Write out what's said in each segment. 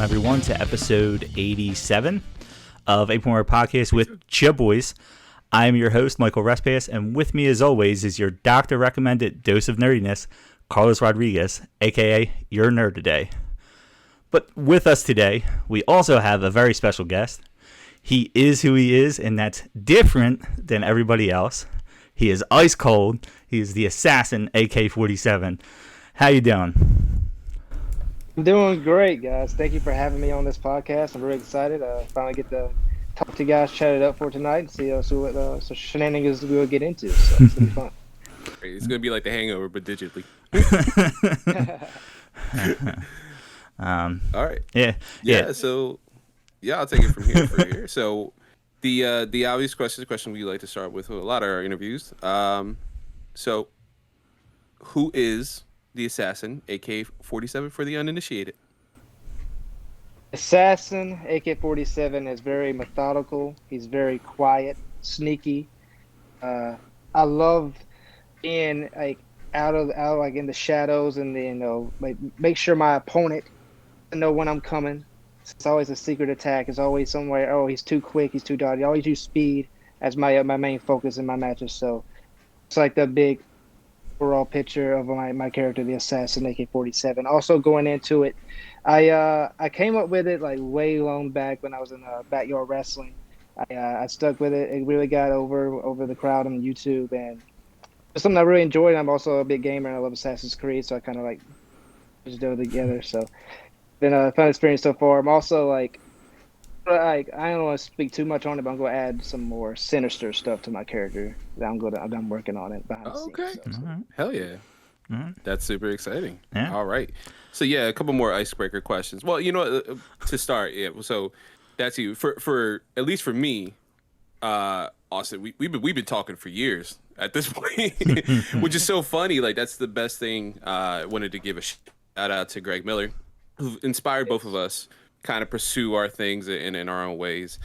welcome everyone to episode 87 of Apron Work podcast with Chia Boys. I am your host, Michael Respass, and with me as always is your doctor-recommended dose of nerdiness, Carlos Rodriguez, aka your nerd today. But with us today, we also have a very special guest. He is who he is, and that's different than everybody else. He is ice cold. He is the assassin, AK-47. How you doing? I'm doing great, guys. Thank you for having me on this podcast. I'm really excited. Finally get to talk to you guys, chat it up for tonight, and see what shenanigans we will get into. So it's gonna be fun. It's gonna be like The Hangover, but digitally. All right. Yeah. So, I'll take it from here. So, the obvious question we like to start with a lot of our interviews. So, who is the assassin, AK-47, for the uninitiated? Assassin, AK-47 is very methodical. He's very quiet, sneaky. I love being out in the shadows and make sure my opponent know when I'm coming. It's always a secret attack. It's always somewhere. Oh, he's too quick. He's too dodgy. I always use speed as my main focus in my matches. So it's like the big overall picture of my character, the assassin, AK-47. Also going into it, I came up with it like way long back when I was in backyard wrestling. I stuck with it. It really got over the crowd on YouTube, and it's something I really enjoyed. I'm also a big gamer and I love Assassin's Creed, so I kind of just do it together. So been a fun experience so far. I'm also I don't want to speak too much on it, but I'm going to add some more sinister stuff to my character that I'm working on it behind the scenes. Okay. Mm-hmm. Hell yeah. Mm-hmm. That's super exciting. Yeah. All right. So a couple more icebreaker questions. Well, to start, so that's you. For at least for me, Austin, we've been talking for years at this point, which is so funny. Like, that's the best thing. I wanted to give a shout out to Greg Miller, who inspired both of us kind of pursue our things in our own ways,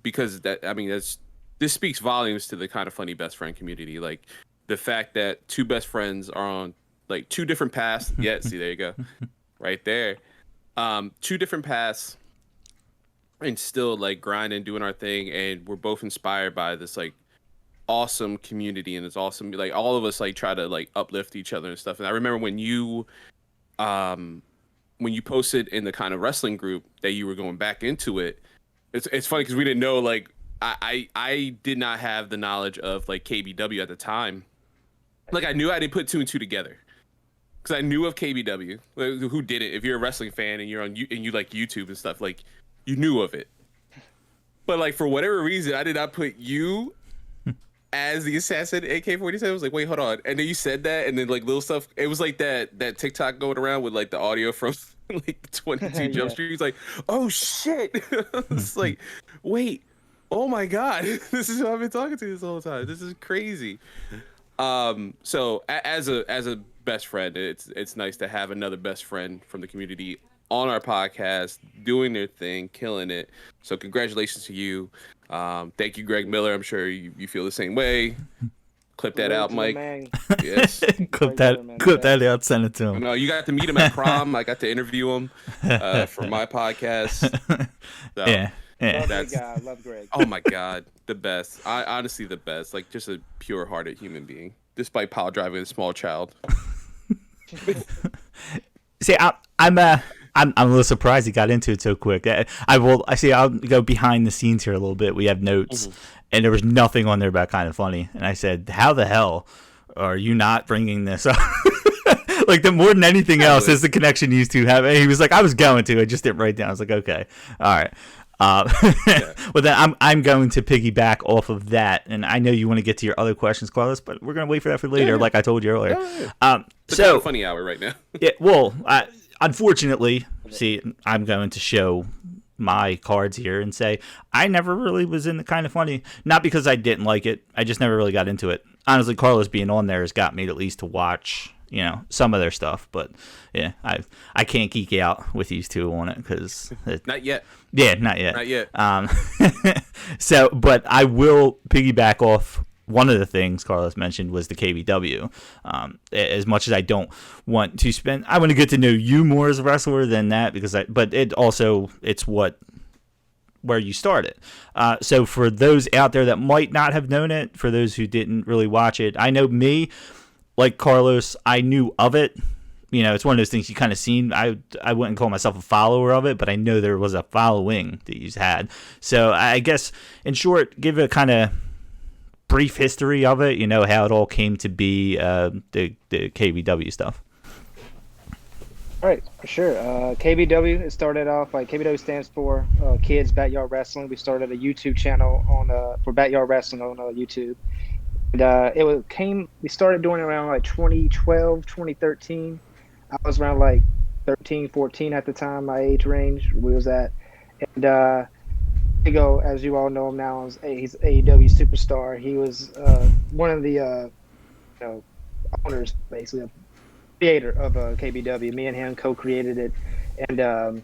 because this speaks volumes to the kind of funny best friend community. Like, the fact that two best friends are on two different paths. Yeah, see, there you go, right there. Two different paths, and still grinding, doing our thing, and we're both inspired by this awesome community, and it's awesome. All of us try to uplift each other and stuff. And I remember when you posted in the kind of wrestling group that you were going back into it. It's funny because we didn't know, I did not have the knowledge of KBW at the time. I knew I didn't put two and two together because I knew of KBW. Who did it? If you're a wrestling fan and you're on and you like YouTube and stuff, you knew of it. But for whatever reason, I did not put you as the assassin AK-47. I was like, wait, hold on. And then you said that, and then little stuff. It was that TikTok going around with the audio from 22 Jump Street. He's like, oh shit. It's wait, oh my god, this is who I've been talking to this whole time. This is crazy. So as a best friend, it's nice to have another best friend from the community on our podcast, doing their thing, killing it. So congratulations to you. Thank you, Greg Miller. I'm sure you feel the same way. Clip that out, Mike. Yes. clip that out, send it to him. No, you got to meet him at prom. I got to interview him for my podcast. So, yeah. Love Greg. Oh my God, the best. Honestly, the best. Just a pure-hearted human being, despite pile driving a small child. See, I'm a little surprised he got into it so quick. I'll go behind the scenes here a little bit. We have notes, and there was nothing on there about Kind of Funny. And I said, how the hell are you not bringing this up? More than anything else is the connection these two have. And he was like, I was going to. I just didn't write down. I was like, okay. All right. Well, then I'm going to piggyback off of that. And I know you want to get to your other questions, Carlos, but we're going to wait for that for later, like I told you earlier. It's Kind of Funny hour right now. Yeah, well, unfortunately, see, I'm going to show my cards here and say I never really was in the Kind of Funny. Not because I didn't like it. I just never really got into it. Honestly, Carlos being on there has got me at least to watch, some of their stuff. But yeah, I can't geek out with these two on it because not yet. Yeah, not yet. Not yet. So, but I will piggyback off one of the things Carlos mentioned was the KBW. As much as I don't want to spend, I want to get to know you more as a wrestler than that, but it's where you started. So for those out there that might not have known it, for those who didn't really watch it, I know me, like Carlos, I knew of it. It's one of those things you kind of seen. I wouldn't call myself a follower of it, but I know there was a following that you had. So I guess, in short, give a kind of brief history of it, how it all came to be, the KBW stuff. All right, for sure. KBW, it started off like KBW stands for Kids Backyard Wrestling. We started a YouTube channel for Backyard Wrestling on YouTube. And we started doing it around like 2012, 2013. I was around like 13, 14 at the time, my age range we was at. And Diego, as you all know him now, he's AEW superstar. He was one of the owners, basically, creator of KBW. Me and him co-created it. And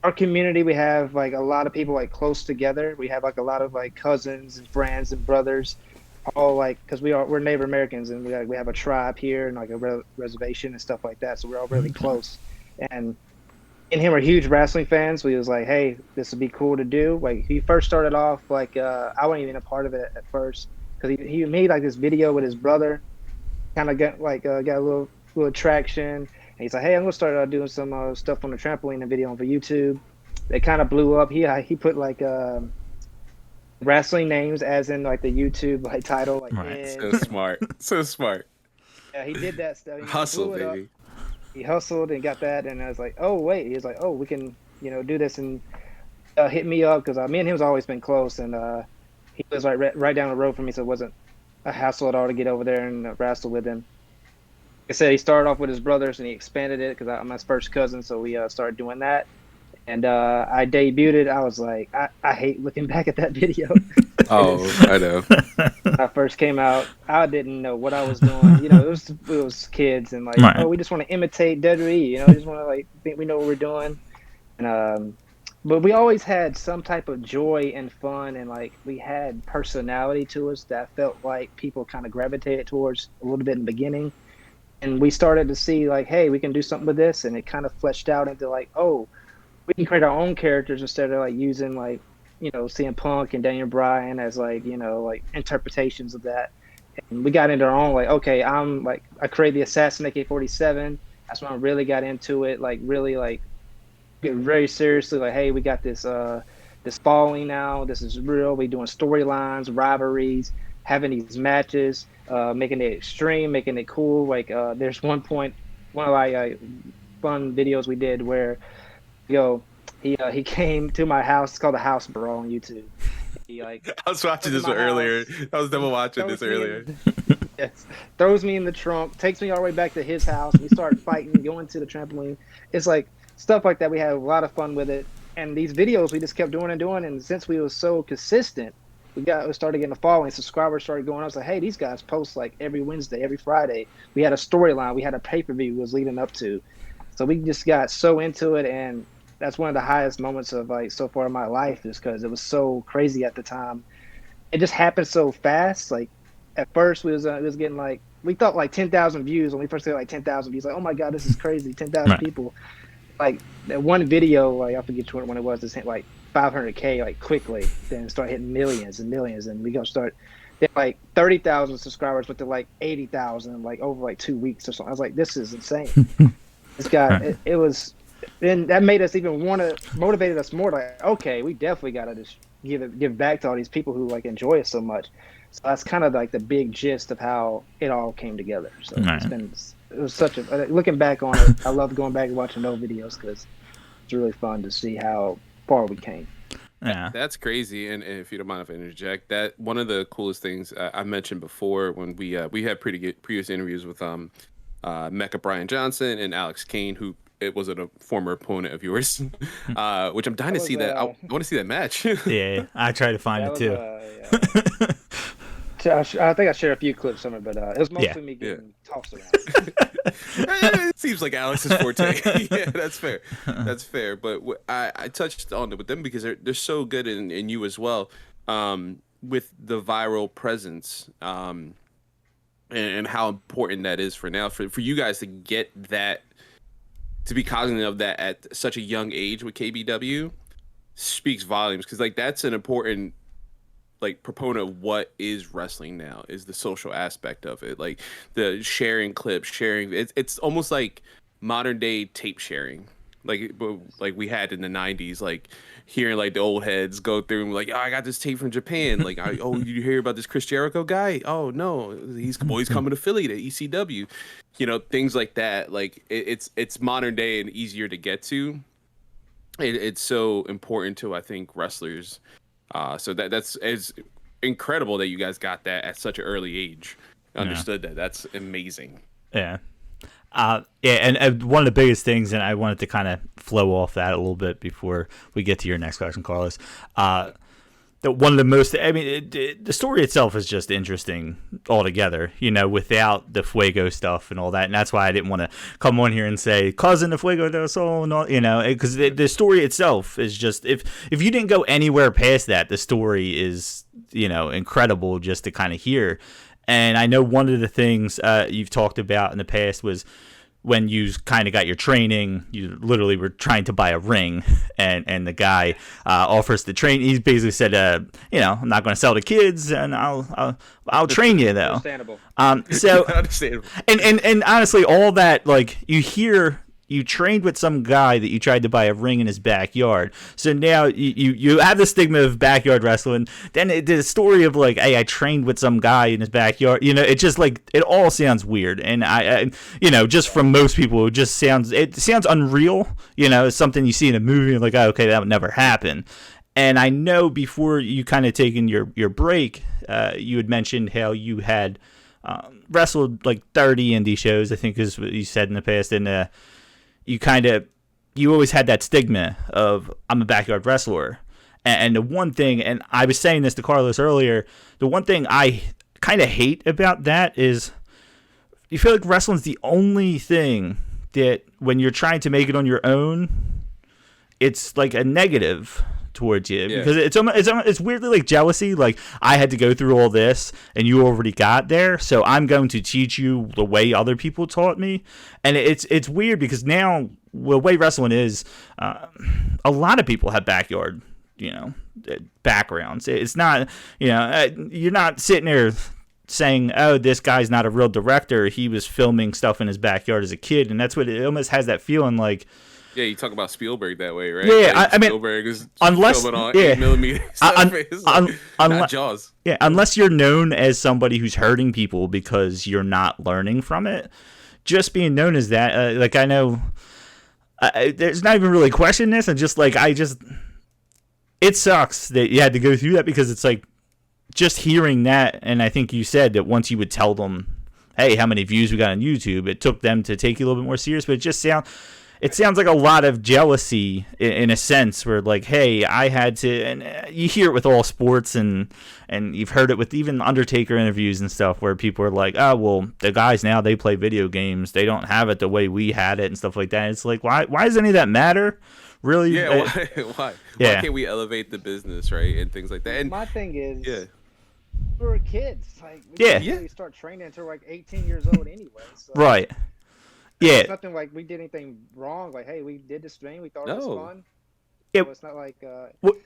our community, we have like a lot of people like close together. We have like a lot of like cousins and friends and brothers, all like, because we're Native Americans, and we have a tribe here and like a reservation and stuff like that. So we're all really close. And him are huge wrestling fans. We was like, hey, this would be cool to do. Like he first started off like I wasn't even a part of it at first, because he made like this video with his brother, kind of got a little traction. And he's like, hey, I'm gonna start doing some stuff on the trampoline and video for YouTube. They kind of blew up. He put like wrestling names as in like the YouTube like title. Like, right. So smart. Yeah, he did that stuff. Hustle, baby. He hustled and got that, and I was like, oh wait. He was like, oh, we can do this, and hit me up, because me and him has always been close, and he was like right down the road from me, so it wasn't a hassle at all to get over there and wrestle with him. Like I said, he started off with his brothers, and he expanded it because I'm his first cousin, so we started doing that. And I debuted it. I was like, I hate looking back at that video. Oh, I know. When I first came out, I didn't know what I was doing. It was kids, and like, right. Oh, we just want to imitate WWE. Just want to like think we know what we're doing. And but we always had some type of joy and fun, and like we had personality to us that felt like people kind of gravitated towards a little bit in the beginning. And we started to see like, hey, we can do something with this, and it kind of fleshed out into like, oh, we can create our own characters instead of like using like, CM Punk and Daniel Bryan as like, like interpretations of that. And we got into our own, like, okay, I created the Assassin AK-47. That's when I really got into it, like really like get very seriously, like, hey, we got this following now. This is real. We doing storylines, rivalries, having these matches, making it extreme, making it cool. Like there's one point, one of my fun videos we did where he came to my house. It's called The House Bro on YouTube. He I was watching this earlier. I was double watching this earlier. Yes, throws me in the trunk, takes me all the way back to his house. We start fighting, going to the trampoline. It's like stuff like that. We had a lot of fun with it, and these videos we just kept doing and doing. And since we were so consistent, we started getting a following. Subscribers started going up. I was like, hey, these guys post like every Wednesday, every Friday. We had a storyline. We had a pay-per-view was leading up to. So we just got so into it, and that's one of the highest moments of like so far in my life, is because it was so crazy at the time. It just happened so fast. Like at first it was getting like, we thought like 10,000 views when we first got like 10,000 views. Like, oh my god, this is crazy, 10,000 right. people. Like that one video, like I forget when it was, just hit like 500K like quickly. Then start hitting millions and millions, and we gonna start. Then like 30,000 subscribers, went to like 80,000 like over like 2 weeks or something. I was like, this is insane. This guy, it was. Then that made us even motivated us more. Like, okay, we definitely got to just give back to all these people who like enjoy it so much. So that's kind of like the big gist of how it all came together. So right. It was such a, looking back on it, I love going back and watching those videos, because it's really fun to see how far we came. Yeah, that's crazy. And if you don't mind if I interject, that one of the coolest things I mentioned before when we had pretty good previous interviews with Mecca Brian Johnson and Alex Kane, who it was a former opponent of yours, which I'm dying to see that. I want to see that match. Yeah, I tried to find it too. I think I shared a few clips of it, but it was mostly me getting tossed around. It seems like Alex's forte. Yeah, that's fair. That's fair. But I touched on it with them because they're so good in you as well. with the viral presence, and how important that is for now, for you guys to get that, to be cognizant of that at such a young age with KBW, speaks volumes, because like that's an important like proponent of what is wrestling now, is the social aspect of it, like the sharing clips, sharing it's almost like modern day tape sharing, like we had in the 90s, like hearing like the old heads go through and like, oh, I got this tape from Japan, like oh, you hear about this Chris Jericho guy? Oh no, he's coming to Philly to ECW, things like that. Like it's modern day and easier to get to. It's so important to, I think, wrestlers. So it's incredible that you guys got that at such an early age. Understood that. That's amazing. Yeah. And one of the biggest things, and I wanted to kind of flow off that a little bit before we get to your next question, Carlos. One of the most, the story itself is just interesting altogether, without the Fuego stuff and all that. And that's why I didn't want to come on here and say cousin of Fuego del Sol and all, because the story itself is just, if you didn't go anywhere past that, the story is, incredible just to kind of hear. And I know one of the things you've talked about in the past was when you kind of got your training, you literally were trying to buy a ring, and the guy offers to train. He basically said, I'm not going to sell to kids, and I'll train you though. Understandable. So Understandable. And honestly, all that, like, you hear. You trained with some guy that you tried to buy a ring in his backyard. So now you have the stigma of backyard wrestling. Then the story of like, hey, I trained with some guy in his backyard. It just like, it all sounds weird. And I just from most people, it sounds unreal. It's something you see in a movie and like, oh, okay, that would never happen. And I know before you kind of taken your break, you had mentioned how you had wrestled like 30 indie shows, I think is what you said in the past. And you always had that stigma of, I'm a backyard wrestler. And the one thing, and I was saying this to Carlos earlier, the one thing I kind of hate about that is you feel like wrestling's the only thing that when you're trying to make it on your own, it's like a negative towards you, because it's weirdly like jealousy. Like, I had to go through all this and you already got there, so I'm going to teach you the way other people taught me. And it's weird because now the way wrestling is, a lot of people have backyard backgrounds. It's not, you're not sitting there saying, oh, this guy's not a real director, he was filming stuff in his backyard as a kid. And that's what it almost has, that feeling like. Yeah, you talk about Spielberg that way, right? Yeah, like I mean, Spielberg is unless filming on 8mm not Jaws. Yeah, unless you're known as somebody who's hurting people because you're not learning from it. Just being known as that, like, I know, there's not even really questioning this, and just like, it sucks that you had to go through that, because it's like, just hearing that, and I think you said that once you would tell them, hey, how many views we got on YouTube, it took them to take you a little bit more serious, but it sounds like a lot of jealousy in a sense, where like, hey, I had to, and you hear it with all sports, and you've heard it with even Undertaker interviews and stuff, where people are like, oh, well, the guys now, they play video games, they don't have it the way we had it and stuff like that. And it's like, why does any of that matter? Really? Yeah, why can't we elevate the business, right, and things like that? And my thing is, yeah, we were kids. Like, we didn't really start training until like 18 years old anyway. So. Right. Yeah. It's nothing like we did anything wrong. Like, hey, we did this thing. We thought it was fun. Yeah. So it's not like.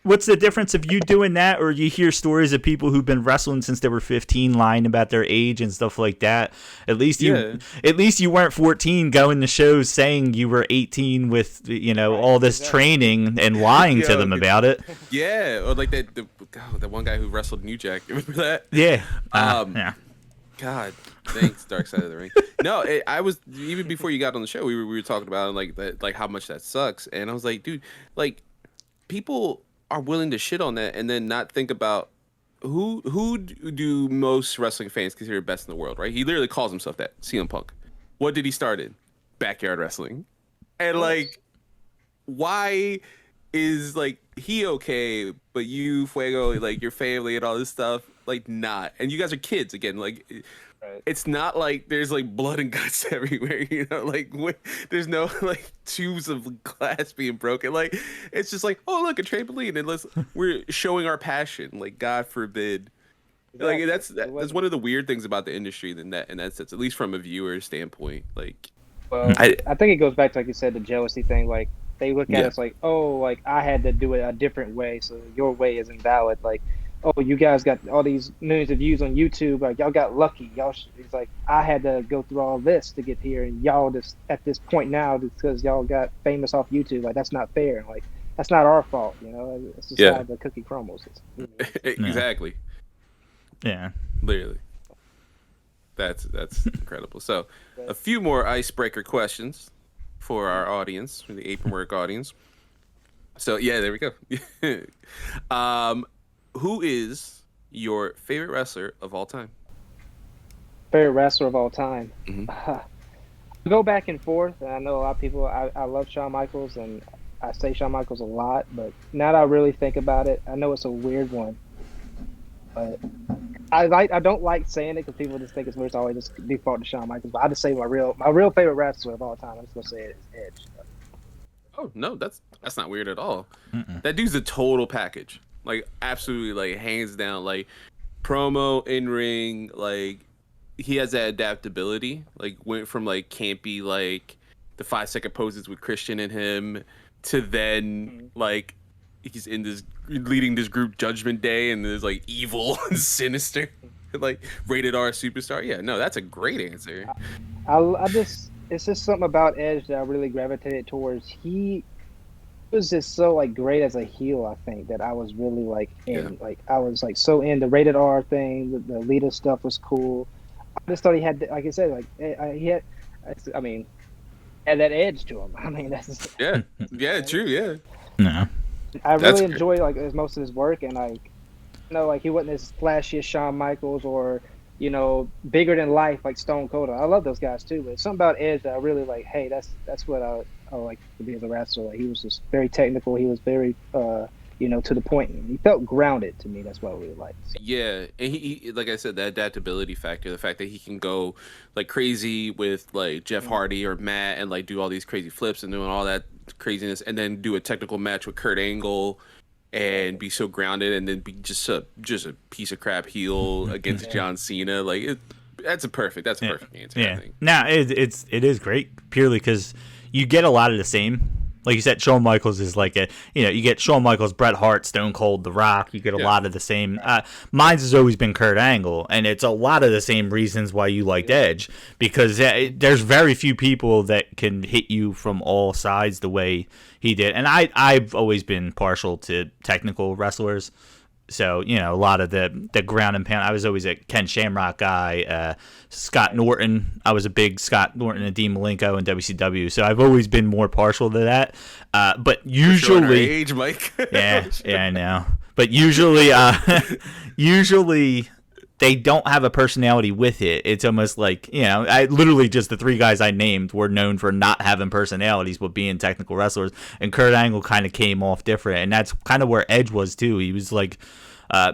What's the difference of you doing that, or you hear stories of people who've been wrestling since they were 15, lying about their age and stuff like that? At least you weren't 14 going to shows saying you were 18 with all this training and lying to them about it. Yeah, or like that one guy who wrestled New Jack. Remember that? Yeah. Yeah. God, thanks, Dark Side of the Ring. No, I was, even before you got on the show, we were talking about like that, like how much that sucks, and I was like, dude, like, people are willing to shit on that and then not think about who do most wrestling fans consider best in the world, right? He literally calls himself that, CM Punk. What did he start in? Backyard wrestling, and like, why is like he okay, but you, Fuego, like your family and all this stuff, like not, and you guys are kids again, like. Right. It's not like there's like blood and guts everywhere, you know. Like there's no like tubes of glass being broken. Like it's just like, oh look, a trampoline, and we're showing our passion. Like God forbid, like that's one of the weird things about the industry. In that sense, at least from a viewer standpoint. Like, well, I think it goes back to, like you said, the jealousy thing. Like they look at us like, oh, like I had to do it a different way, so your way is invalid. Like, oh, you guys got all these millions of views on YouTube. Like, y'all got lucky. It's like, I had to go through all this to get here. And y'all just at this point now, because y'all got famous off YouTube, like, that's not fair. Like, that's not our fault, you know? It's just how the cookie crumbles. Exactly. Yeah. Literally. That's incredible. So, a few more icebreaker questions for our audience, for the Apron Work audience. So, yeah, there we go. Who is your favorite wrestler of all time? Favorite wrestler of all time? Mm-hmm. Go back and forth. And I know a lot of people, I love Shawn Michaels, and I say Shawn Michaels a lot, but now that I really think about it, I know it's a weird one. But I don't like saying it because people just think it's weird. It's always just default to Shawn Michaels. But I just say my real favorite wrestler of all time. I'm just gonna say it is Edge. Oh no, that's not weird at all. That dude's a total package. Like absolutely, like hands down, like promo, in ring, like he has that adaptability. Like went from like campy, like the 5-second poses with Christian in him, to then like he's in this leading this group Judgment Day, and there's like evil and sinister, like rated R superstar. Yeah, no, that's a great answer. It's just something about Edge that I really gravitated towards. He was just so like great as a heel, I think, that I was really like in. Like I was like so in the rated R thing. The Lita stuff was cool. I just thought he had, like I said, like he had. I mean, had that edge to him. I mean, that's true, yeah. No, I really enjoy like most of his work, and like, you know, like he wasn't as flashy as Shawn Michaels or, you know, bigger than life like Stone Cold. I love those guys too, but something about Edge that I really like. Hey, that's what I like to be as a wrestler. Like, he was just very technical. He was very, you know, to the point. He felt grounded to me. That's what I really liked. So. Yeah, and he like I said, that adaptability factor, the fact that he can go like crazy with like Jeff Hardy or Matt and like do all these crazy flips and doing all that craziness, and then do a technical match with Kurt Angle and be so grounded, and then be just a piece of crap heel against John Cena. Like that's a perfect answer. I think. Nah, it is great purely because you get a lot of the same. Like you said, Shawn Michaels is like you get Shawn Michaels, Bret Hart, Stone Cold, The Rock. You get a lot of the same. Mine's has always been Kurt Angle, and it's a lot of the same reasons why you liked Edge, because there's very few people that can hit you from all sides the way he did. And I've always been partial to technical wrestlers. So, you know, a lot of the ground and pound. I was always a Ken Shamrock guy. Scott Norton. I was a big Scott Norton and Dean Malenko in WCW. So I've always been more partial to that. But usually, age, Mike. yeah, I know. But usually they don't have a personality with it. It's almost like, you know, I literally just the three guys I named were known for not having personalities but being technical wrestlers, and Kurt Angle kind of came off different, and that's kind of where Edge was too. He was like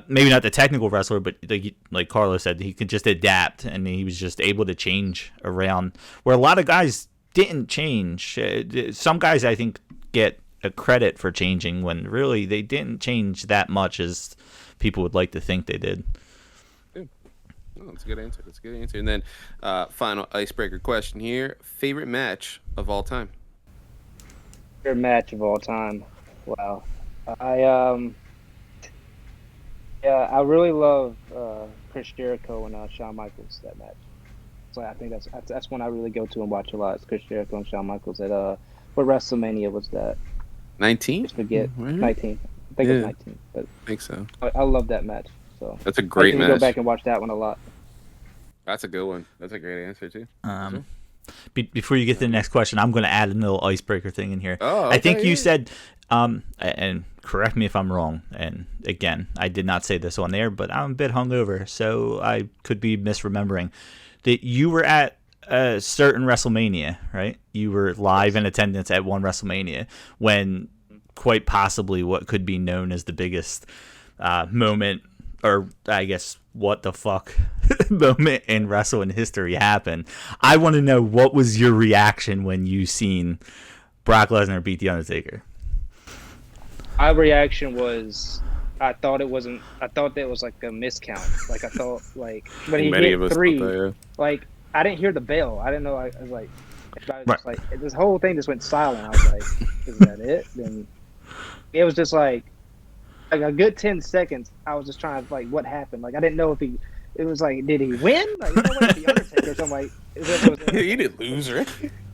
maybe not the technical wrestler, but like Carlos said, he could just adapt, and he was just able to change around where a lot of guys didn't change. Some guys I think get a credit for changing when really they didn't change that much as people would like to think they did. Oh, that's a good answer. And then final icebreaker question here. Favorite match of all time? Favorite match of all time? Wow. I really love Chris Jericho and Shawn Michaels, that match. So I think that's one I really go to and watch a lot. It's Chris Jericho and Shawn Michaels at what WrestleMania was that? 19? I forget. 19. I think it was 19. But I think so. I love that match. So that's a great match. Go back and watch that one a lot. That's a good one. That's a great answer too. Before you get to the next question, I'm going to add a little icebreaker thing in here. Oh, okay, I think you said, and correct me if I'm wrong, and again, I did not say this on there, but I'm a bit hungover, so I could be misremembering, that you were at a certain WrestleMania, right? You were live in attendance at one WrestleMania when quite possibly what could be known as the biggest moment or I guess what the fuck moment in wrestling history happened. I want to know, what was your reaction when you seen Brock Lesnar beat The Undertaker? My reaction was, I thought that was like a miscount. Like I thought, like when he hit 3, like I didn't hear the bell. I didn't know. I was like, like this whole thing just went silent. I was like, is that it? Then it was just like a good 10 seconds. I was just trying to like, what happened? Like I didn't know if he. It was like, did he win? Like, no way, The Undertaker. So I'm like, he didn't lose, right?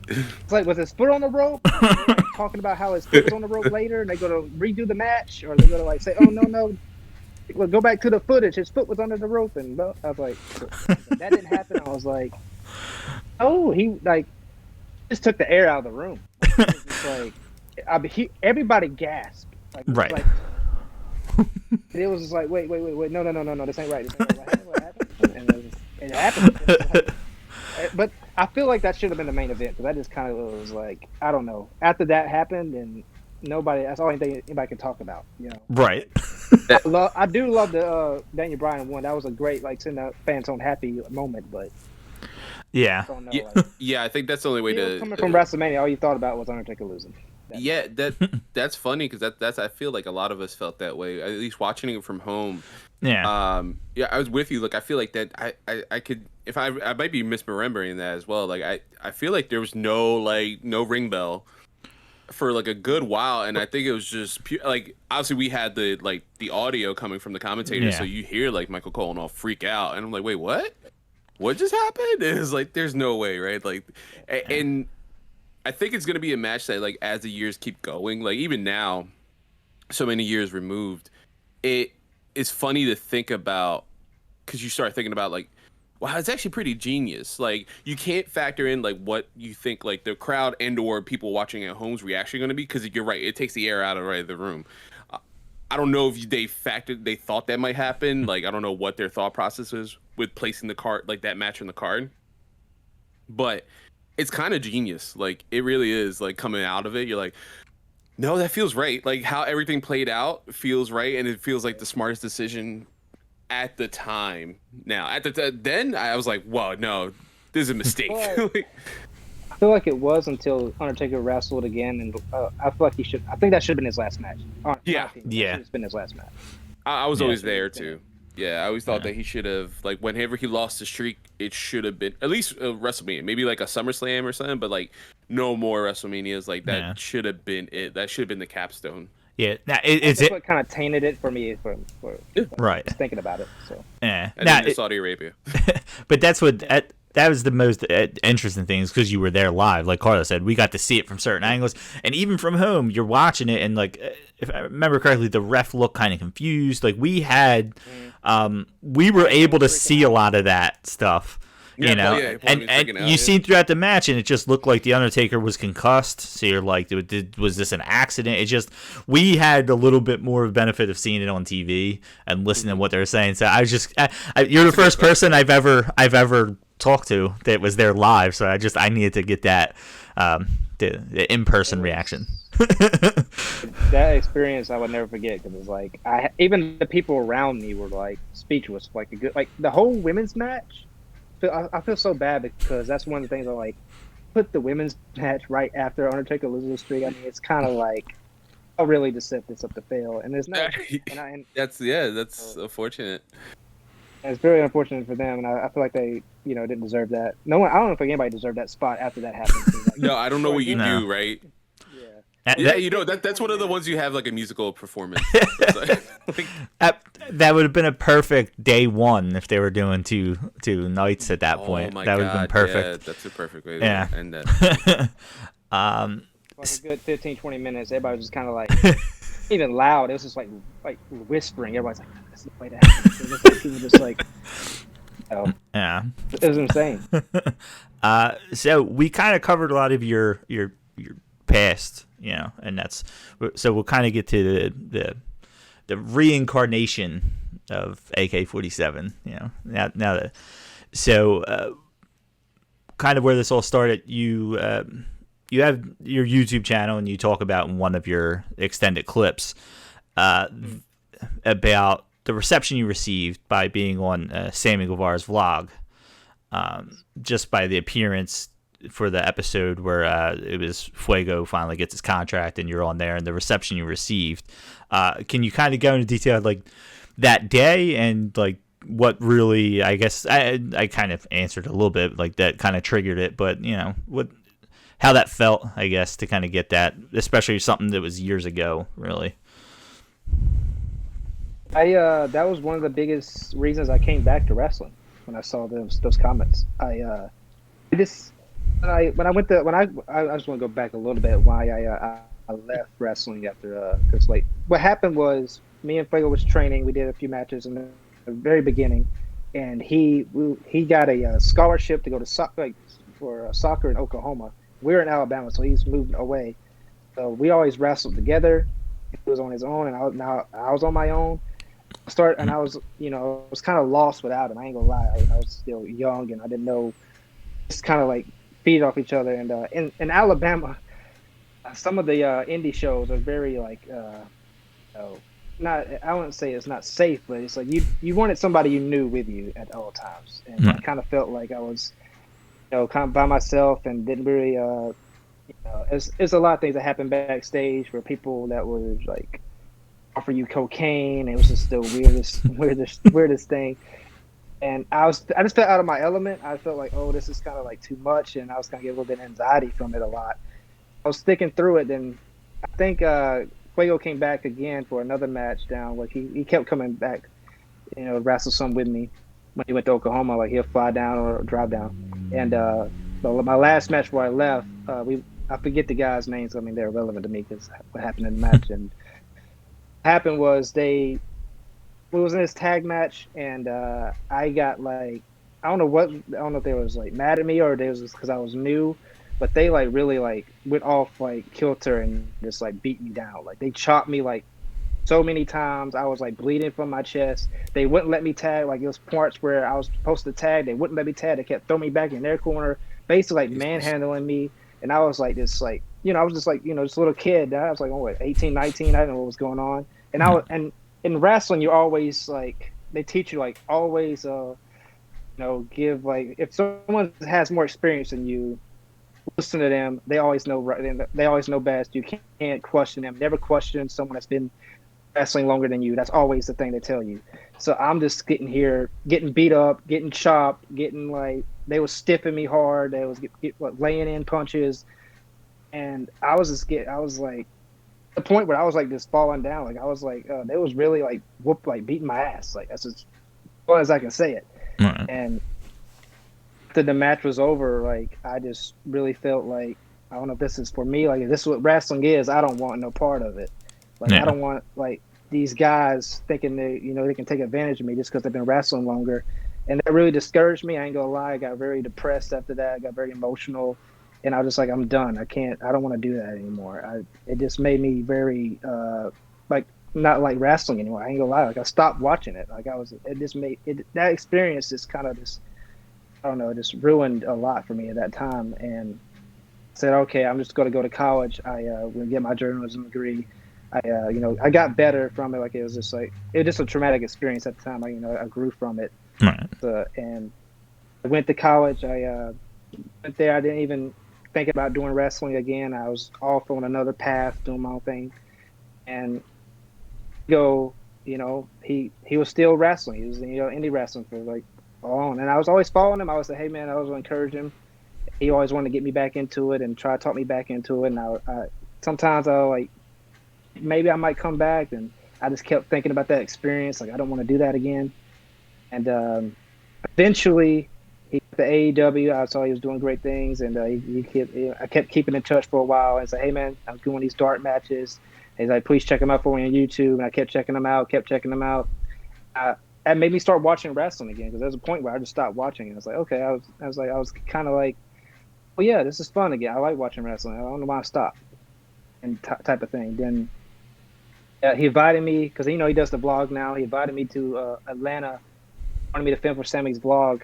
It's like, was his foot on the rope? Like, talking about how his foot was on the rope later, and they're going to redo the match, or they're going to like say, "Oh no, well, go back to the footage. His foot was under the rope." And I was like, that didn't happen. I was like, oh, he like just took the air out of the room. It was like, everybody gasped. Like, right. Like, it was just like, wait, no, this ain't right. What happened? And it happened. But I feel like that should have been the main event, because that just kind of was like, I don't know. After that happened, and that's all anybody can talk about, you know. Right. I do love the Daniel Bryan one. That was a great, like, send the fans home happy moment, but yeah. I don't know, yeah, I think that's the only way to. Coming from WrestleMania, all you thought about was Undertaker losing. That's funny, because that's I feel like a lot of us felt that way, at least watching it from home. Yeah. Yeah, I was with you. Like, I feel like that I could, if I might be misremembering that as well. Like, I feel like there was no ring bell for like a good while, and I think it was just like, obviously we had the audio coming from the commentators, so you hear like Michael Cole and all freak out, and I'm like, wait, what just happened? And it's like, there's no way, right? Like, and I think it's gonna be a match that, like, as the years keep going, like even now, so many years removed, it is funny to think about, because you start thinking about like, wow, it's actually pretty genius. Like, you can't factor in like what you think like the crowd and or people watching at home's reaction going to be, because you're right, it takes the air out of the room. I don't know if they thought that might happen. Like, I don't know what their thought process is with placing the card, like that match on the card, but it's kind of genius. Like, it really is. Like, coming out of it, you're like, no, that feels right. Like, how everything played out feels right, and it feels like the smartest decision at the time. Now, then I was like, whoa, no, this is a mistake. I feel like it was until Undertaker wrestled again, and I feel like I think that should have been his last match. Yeah. It's been his last match. I was always there too. Yeah, I always thought that he should have, like, whenever he lost the streak, it should have been at least WrestleMania, maybe like a SummerSlam or something, but like no more WrestleManias. Like, that should have been it. That should have been the capstone. Yeah, it's what kind of tainted it for me for right. Just thinking about it. So yeah, and then Saudi Arabia. But that's what that was the most interesting thing, is because you were there live. Like Carlos said, we got to see it from certain angles, and even from home, you're watching it, and like, if I remember correctly, the ref looked kind of confused. Like, we were able to see a lot of that stuff. You know, and you seen throughout the match, and it just looked like the Undertaker was concussed. So you're like, was this an accident? It just, we had a little bit more of benefit of seeing it on TV and listening to what they're saying. So I was just, you're the first person I've ever talked to that was there live. So I needed to get that the in-person reaction. That experience I would never forget, because it's like, even the people around me were like speechless. Like the whole women's match. I feel so bad, because that's one of the things I like. Put the women's match right after Undertaker loses the streak. I mean, it's kind of like, I'll really just set this up to fail, and there's no. That's unfortunate. It's very unfortunate for them, and I feel like they, didn't deserve that. No one, I don't know if anybody deserved that spot after that happened. Like, no, I don't know what you do, right? That's one of the ones you have like a musical performance. That would have been a perfect day one if they were doing two nights at that point. That would have been perfect. Yeah, that's a perfect way to end that. Like a good 15-20 minutes, everybody was just kind of like, even loud. It was just like whispering. Everybody's like, "That's the way to happen." People just like, yeah, it was insane. So we kind of covered a lot of your past, and so we'll kind of get to the reincarnation of AK-47. Now that, so kind of where this all started. You have your YouTube channel, and you talk about in one of your extended clips about the reception you received by being on Sammy Guevara's vlog, just by the appearance for the episode where it was Fuego finally gets his contract and you're on there, and the reception you received. Can you kind of go into detail like that day and like what really, I guess I kind of answered a little bit like that kind of triggered it, but you know how that felt, I guess, to kind of get that, especially something that was years ago, really. That was one of the biggest reasons I came back to wrestling when I saw those comments. I just when I went to I just want to go back a little bit why I left wrestling after because like what happened was me and Fuego was training. We did a few matches in the very beginning, and he got a scholarship to go to soccer in Oklahoma. We were in Alabama, so he's moved away. So we always wrestled together. He was on his own, and I was on my own. I was kind of lost without him. I ain't gonna lie. I was still young, and I didn't know. Just kind of like feed off each other. And in Alabama, some of the indie shows are very like, not. I wouldn't say it's not safe, but it's like you wanted somebody you knew with you at all times. And I kind of felt like I was, kind of by myself and didn't really. It's a lot of things that happened backstage where people that were like offer you cocaine. It was just the weirdest thing. And I just felt out of my element. I felt like, oh, this is kind of like too much, and I was kind of getting a little bit of anxiety from it a lot. I was sticking through it, and I think Fuego came back again for another match down. Like he kept coming back, wrestle some with me when he went to Oklahoma. Like he'll fly down or drive down. And my last match before I left, I forget the guys' names. I mean, they're irrelevant to me because what happened in the match. And what happened was we was in this tag match, and I got like I don't know if they was like mad at me or they was just because I was new, but they like really like went off like kilter and just like beat me down. Like they chopped me like so many times. I was like bleeding from my chest. They wouldn't let me tag. Like it was parts where I was supposed to tag, they wouldn't let me tag. They kept throwing me back in their corner, basically like manhandling me. And I was like this like I was just like just a little kid. I was like 18, 19. I didn't know what was going on. And in wrestling, you always like they teach you like always give like if someone has more experience than you, listen to them. They always know right. They always know best. You can't question them. Never question someone that's been wrestling longer than you. That's always the thing they tell you. So I'm just getting beat up, getting chopped, getting like they was stiffing me hard. They was laying in punches, and I was like. The point where I was like just falling down, like I was like, they was really like beating my ass, like that's as well as I can say it. Right. And after the match was over, like I just really felt like I don't know if this is for me, like if this is what wrestling is, I don't want no part of it. Like I don't want like these guys thinking they can take advantage of me just because they've been wrestling longer, and that really discouraged me. I ain't gonna lie, I got very depressed after that. I got very emotional. And I was just like, I'm done. I don't want to do that anymore. It just made me very, like, not like wrestling anymore. I ain't gonna lie. Like, I stopped watching it. Like, that experience just kind of just, I don't know, just ruined a lot for me at that time. And said, okay, I'm just going to go to college. I will get my journalism degree. I got better from it. Like, it was just a traumatic experience at the time. I grew from it. Right. And I went to college. I went there. I didn't even think about doing wrestling again. I was off on another path, doing my own thing. And he was still wrestling. He was indie wrestling for like on. And I was always following him. I was like, hey man, I was encourage him. He always wanted to get me back into it and try to talk me back into it. And I sometimes I like maybe I might come back, and I just kept thinking about that experience. Like I don't want to do that again. And eventually he the AEW. I saw he was doing great things, and I kept keeping in touch for a while. And said, "Hey man, I'm doing these dark matches." He's like, "Please check them out for me on YouTube." And I kept checking them out. That made me start watching wrestling again, because there was a point where I just stopped watching. And I was like, okay, I was kind of like, well, yeah, this is fun again. I like watching wrestling. I don't know why I stopped, and type of thing. Then he invited me because he does the vlog now. He invited me to Atlanta. Wanted me to film for Sammy's vlog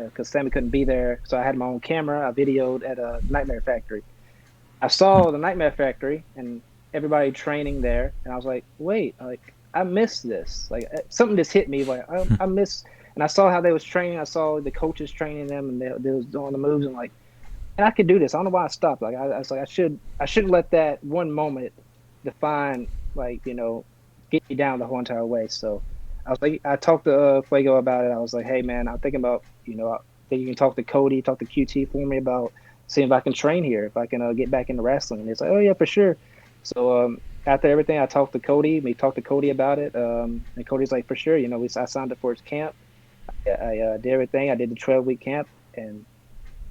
because Sammy couldn't be there, so I had my own camera. I videoed at a Nightmare Factory. I saw the Nightmare Factory and everybody training there, and I was like, wait, like I miss this. Like something just hit me. Like I miss, and I saw how they was training. I saw the coaches training them, and they was doing the moves, and like, and I could do this. I don't know why I stopped. Like I was like, I shouldn't let that one moment define, like, get me down the whole entire way. So I was like, I talked to Fuego about it. I was like, hey man, I'm thinking about, I think you can talk to Cody, talk to QT for me about seeing if I can train here, if I can get back into wrestling. And it's like, oh yeah, for sure. So after everything, I talked to Cody. We talked to Cody about it, and Cody's like, for sure. I signed up for his camp. I did everything. I did the 12-week camp, and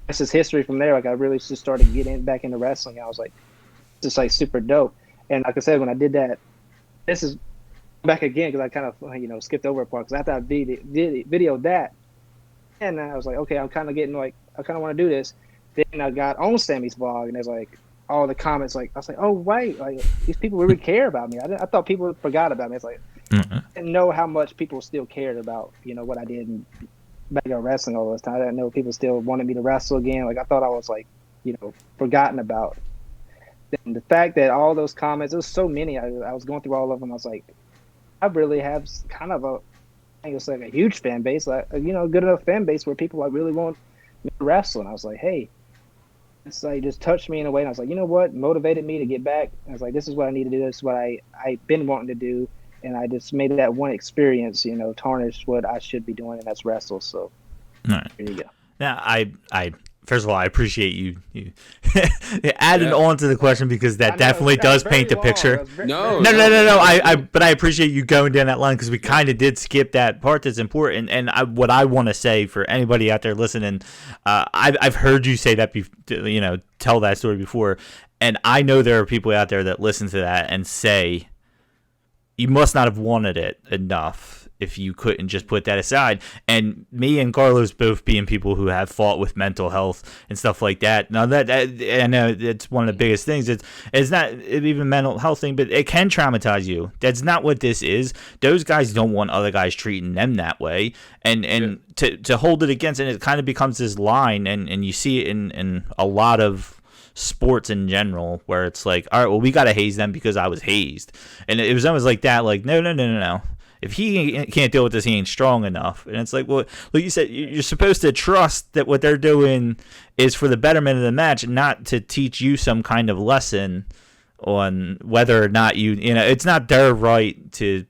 this is history from there. Like I really just started getting back into wrestling. I was like, just like super dope. And like I said, when I did that, this is back again because I kind of skipped over a part because after I videoed that, and I was like, okay, I'm kind of getting like I kind of want to do this. Then I got on Sammy's vlog, and there's like all the comments. Like I was like, oh right, like these people really care about me. I thought people forgot about me. It's like I didn't know how much people still cared about what I did in backyard wrestling all this time. I didn't know people still wanted me to wrestle again. Like I thought I was like forgotten about. And the fact that all those comments, there was so many. I was going through all of them. I was like, I really have kind of I think it's like a huge fan base, like a good enough fan base where people like really want me to wrestle. And I was like, hey, it's like just touched me in a way. And I was like, you know what, motivated me to get back. I was like, this is what I need to do. This is what I've been wanting to do. And I just made that one experience, tarnish what I should be doing, and that's wrestle. So right. There you go. Now, I first of all, I appreciate you adding on to the question because that definitely does paint a picture. No. But I appreciate you going down that line because we kind of did skip that part that's important. And what I want to say for anybody out there listening, I've heard you say that, tell that story before, and I know there are people out there that listen to that and say, you must not have wanted it enough if you couldn't just put that aside. And me and Carlos both being people who have fought with mental health and stuff like that. Now that I know it's one of the biggest things. It's not even a mental health thing, but it can traumatize you. That's not what this is. Those guys don't want other guys treating them that way. And to hold it against, and it kind of becomes this line, and you see it in a lot of sports in general where it's like, all right, well, we got to haze them because I was hazed. And it was almost like that, like, no. If he can't deal with this, he ain't strong enough. And it's like, well, like you said, you're supposed to trust that what they're doing is for the betterment of the match, not to teach you some kind of lesson on whether or not it's not their right to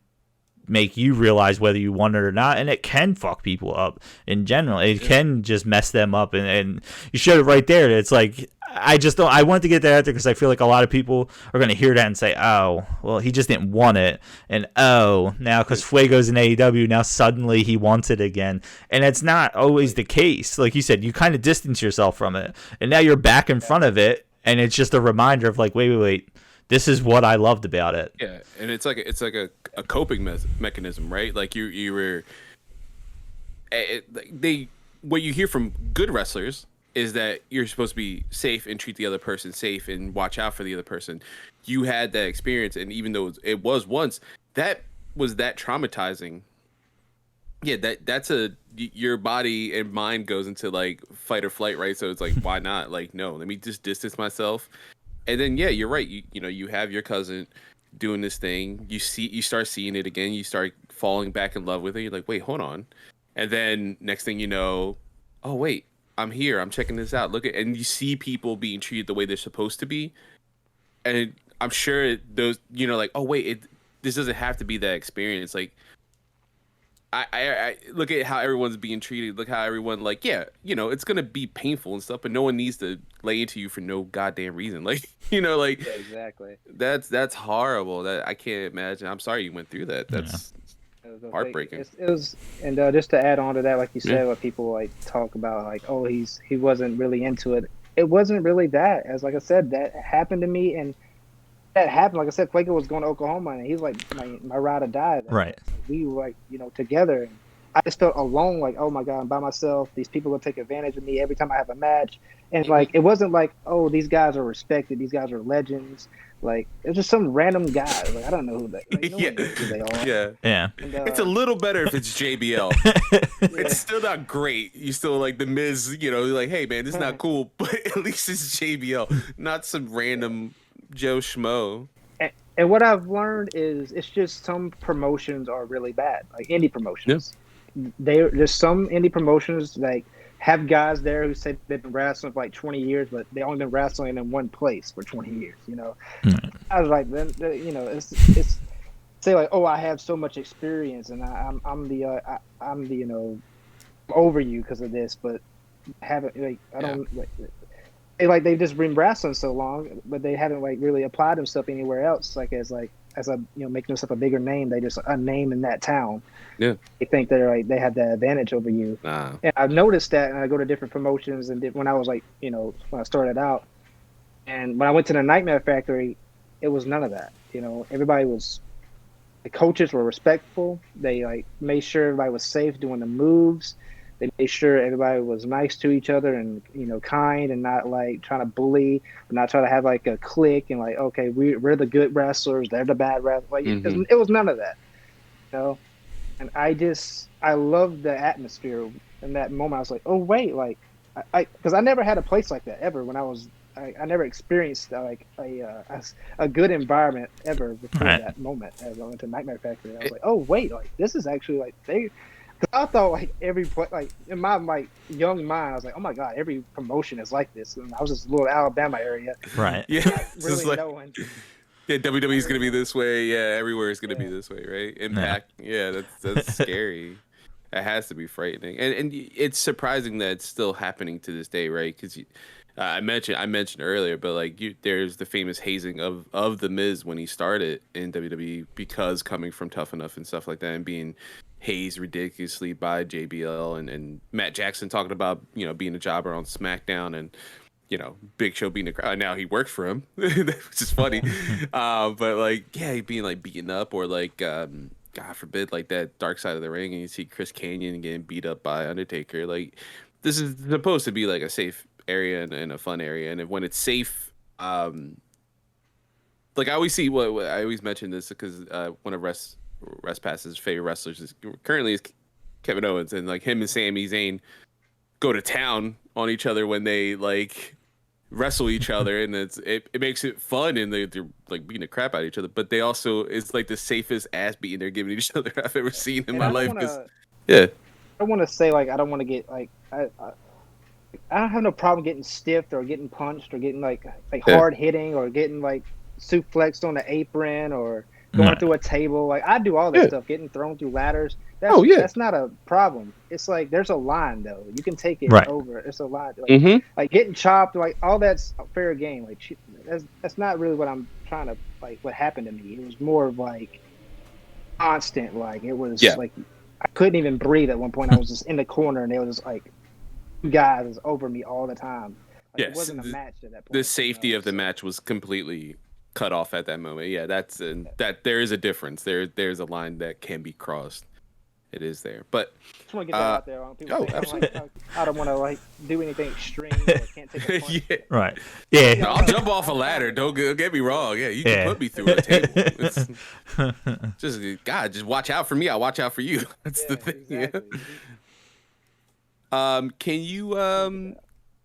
make you realize whether you want it or not. And it can fuck people up in general. It can just mess them up. And you showed it right there. It's like, I want to get that out there because I feel like a lot of people are going to hear that and say, oh, well, he just didn't want it. And now because Fuego's in AEW, now suddenly he wants it again. And it's not always the case. Like you said, you kind of distance yourself from it. And now you're back in front of it. And it's just a reminder of like, wait. This is what I loved about it. Yeah, and it's like a coping mechanism, right? Like you were, what you hear from good wrestlers is that you're supposed to be safe and treat the other person safe and watch out for the other person. You had that experience, and even though it was once, that was that traumatizing. Yeah, that's your body and mind goes into like fight or flight, right? So it's like, why not? Like, no, let me just distance myself. And then, yeah, you're right. You have your cousin doing this thing. You start seeing it again. You start falling back in love with it. You're like, wait, hold on. And then next thing you know, oh wait, I'm here. I'm checking this out. And you see people being treated the way they're supposed to be. And I'm sure those, like, oh wait, this doesn't have to be that experience. Like, I look at how everyone's being treated. Look how everyone, like, yeah, it's gonna be painful and stuff, but no one needs to lay into you for no goddamn reason. Like, like, yeah, exactly. That's horrible. That I can't imagine. I'm sorry you went through that. That's heartbreaking. It was, and just to add on to that, like you said, what people like talk about, like, oh, he wasn't really into it. It wasn't really that. As like I said, that happened to me, and that happened. Like I said, Fuego was going to Oklahoma, and he's like my ride or die. Right. We were like, together. And I just felt alone. Like, oh my God, I'm by myself. These people will take advantage of me every time I have a match. And like, it wasn't like, oh, these guys are respected. These guys are legends. Like, it was just some random guy. Like, I don't know who they. Like, no one knows who they are. Yeah. And, it's a little better if it's JBL. It's still not great. You still like the Miz. Like, hey man, this is not cool. But at least it's JBL, not some random Joe Schmo. and what I've learned is it's just some promotions are really bad, like indie Yeah. promotions. There's some indie promotions like have guys there who say they've been wrestling for like 20 years, but they only been wrestling in one place for 20 years. I was like, then it's say like, oh, I have so much experience and I'm the over you because of this, but haven't like I don't like they've just been wrestling so long, but they haven't like really applied themselves anywhere else. As a making themselves a bigger name. They just a name in that town. Yeah. They think they're like they have that advantage over you. Nah. And I've noticed that, and I go to different promotions, and when I was like when I started out, and when I went to the Nightmare Factory, it was none of that. Everybody was the coaches were respectful. They like made sure everybody was safe doing the moves. They made sure everybody was nice to each other and kind and not like trying to bully, but not trying to have like a clique and like okay we're the good wrestlers, they're the bad wrestlers. Like it was none of that, And I loved the atmosphere in that moment. I was like, oh wait, like because I never had a place like that ever when I never experienced like a good environment ever before that moment. As I went to Nightmare Factory, I was like, oh wait, like this is actually like they. Because I thought like like in my like young mind, I was like, oh my god, every promotion is like this. And I was just a little Alabama area, right? Yeah, really like, knowing. Yeah, WWE's gonna be this way. Yeah, everywhere is gonna be this way, right? Impact. Yeah, that's scary. That has to be frightening, and it's surprising that it's still happening to this day, right? Because I mentioned earlier, but like there's the famous hazing of the Miz when he started in WWE because coming from Tough Enough and stuff like that, and being hazed ridiculously by JBL and Matt Jackson talking about being a jobber on SmackDown and Big Show being a crowd. Now he works for him, which is funny. But like, yeah, being like beaten up or like, God forbid, like that dark side of the ring, and you see Chris Kanyon getting beat up by Undertaker. Like, this is supposed to be like a safe area and a fun area, and when it's safe, like I always see what I always mention this because one of Rest Pass's favorite wrestlers is currently Kevin Owens, and like him and Sami Zayn go to town on each other when they like wrestle each other, and it makes it fun, and they're like beating the crap out of each other, but they also it's like the safest ass beating they're giving each other I've ever seen in my life. I don't want to say like I don't want to get like I don't have no problem getting stiffed or getting punched or getting like hard hitting or getting like suplexed on the apron or going through a table. Like I do all that stuff, getting thrown through ladders. That's not a problem. It's like there's a line though. You can take it over. It's a line. Like getting chopped, like all that's a fair game. Like that's not really what I'm trying to like. What happened to me? It was more of like constant. Like it was like I couldn't even breathe at one point. I was just in the corner, and it was like guys over me all the time. Like, it wasn't a match at that point. The safety of the match was completely cut off at that moment. Yeah, that there is a difference. There's a line that can be crossed. It is there, but I just want to get that out there. People absolutely. I don't want to like do anything extreme. Or can't take a punch. Right. Yeah. No, I'll jump off a ladder. Don't get me wrong. Yeah, you can put me through a table. Just watch out for me. I'll watch out for you. That's the thing. Exactly. Can you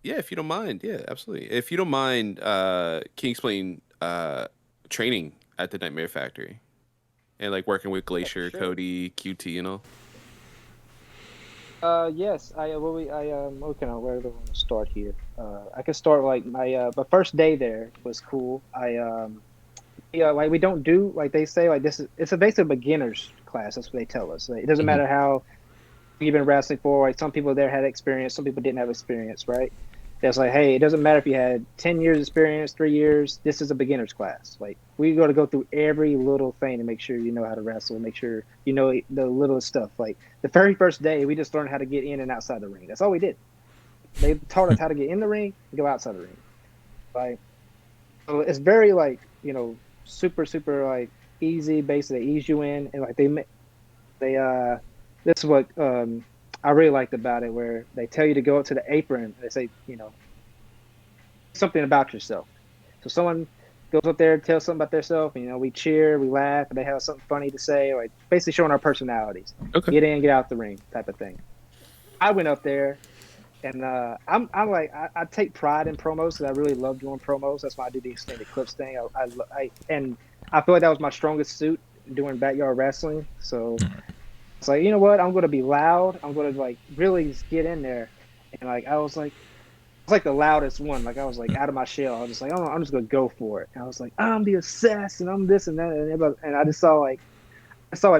if you don't mind, absolutely. If you don't mind, can you explain training at the Nightmare Factory and like working with Glacier, sure. Cody, QT, and all? Yes. Where do I want to start here? I can start like my first day there was cool. Like we don't do like they say like it's a basic beginners class. That's what they tell us. Like, it doesn't matter how you've been wrestling for. Like some people there had experience, some people didn't have experience, right? It's like, hey, it doesn't matter if you had 10 years experience, 3 years. This is a beginner's class. Like we got to go through every little thing to make sure you know how to wrestle, make sure you know the little stuff. Like the very first day, we just learned how to get in and outside the ring. That's all we did. They taught us how to get in the ring and go outside the ring. Like so it's very like super like easy, basically ease you in, and like they this is what I really liked about it, where they tell you to go up to the apron and they say, something about yourself. So someone goes up there and tells something about themselves, and we cheer, we laugh, and they have something funny to say, like basically showing our personalities. Okay. Get in, get out the ring type of thing. I went up there and I'm like I take pride in promos because I really love doing promos. That's why I do the extended clips thing. I feel like that was my strongest suit doing backyard wrestling. So it's like, you know what? I'm going to be loud. I'm going to like really just get in there. And like, I was like the loudest one. Like I was like out of my shell. I was just like, oh, I'm just going to go for it. And I was like, I'm the assassin. I'm this and that. And I just saw like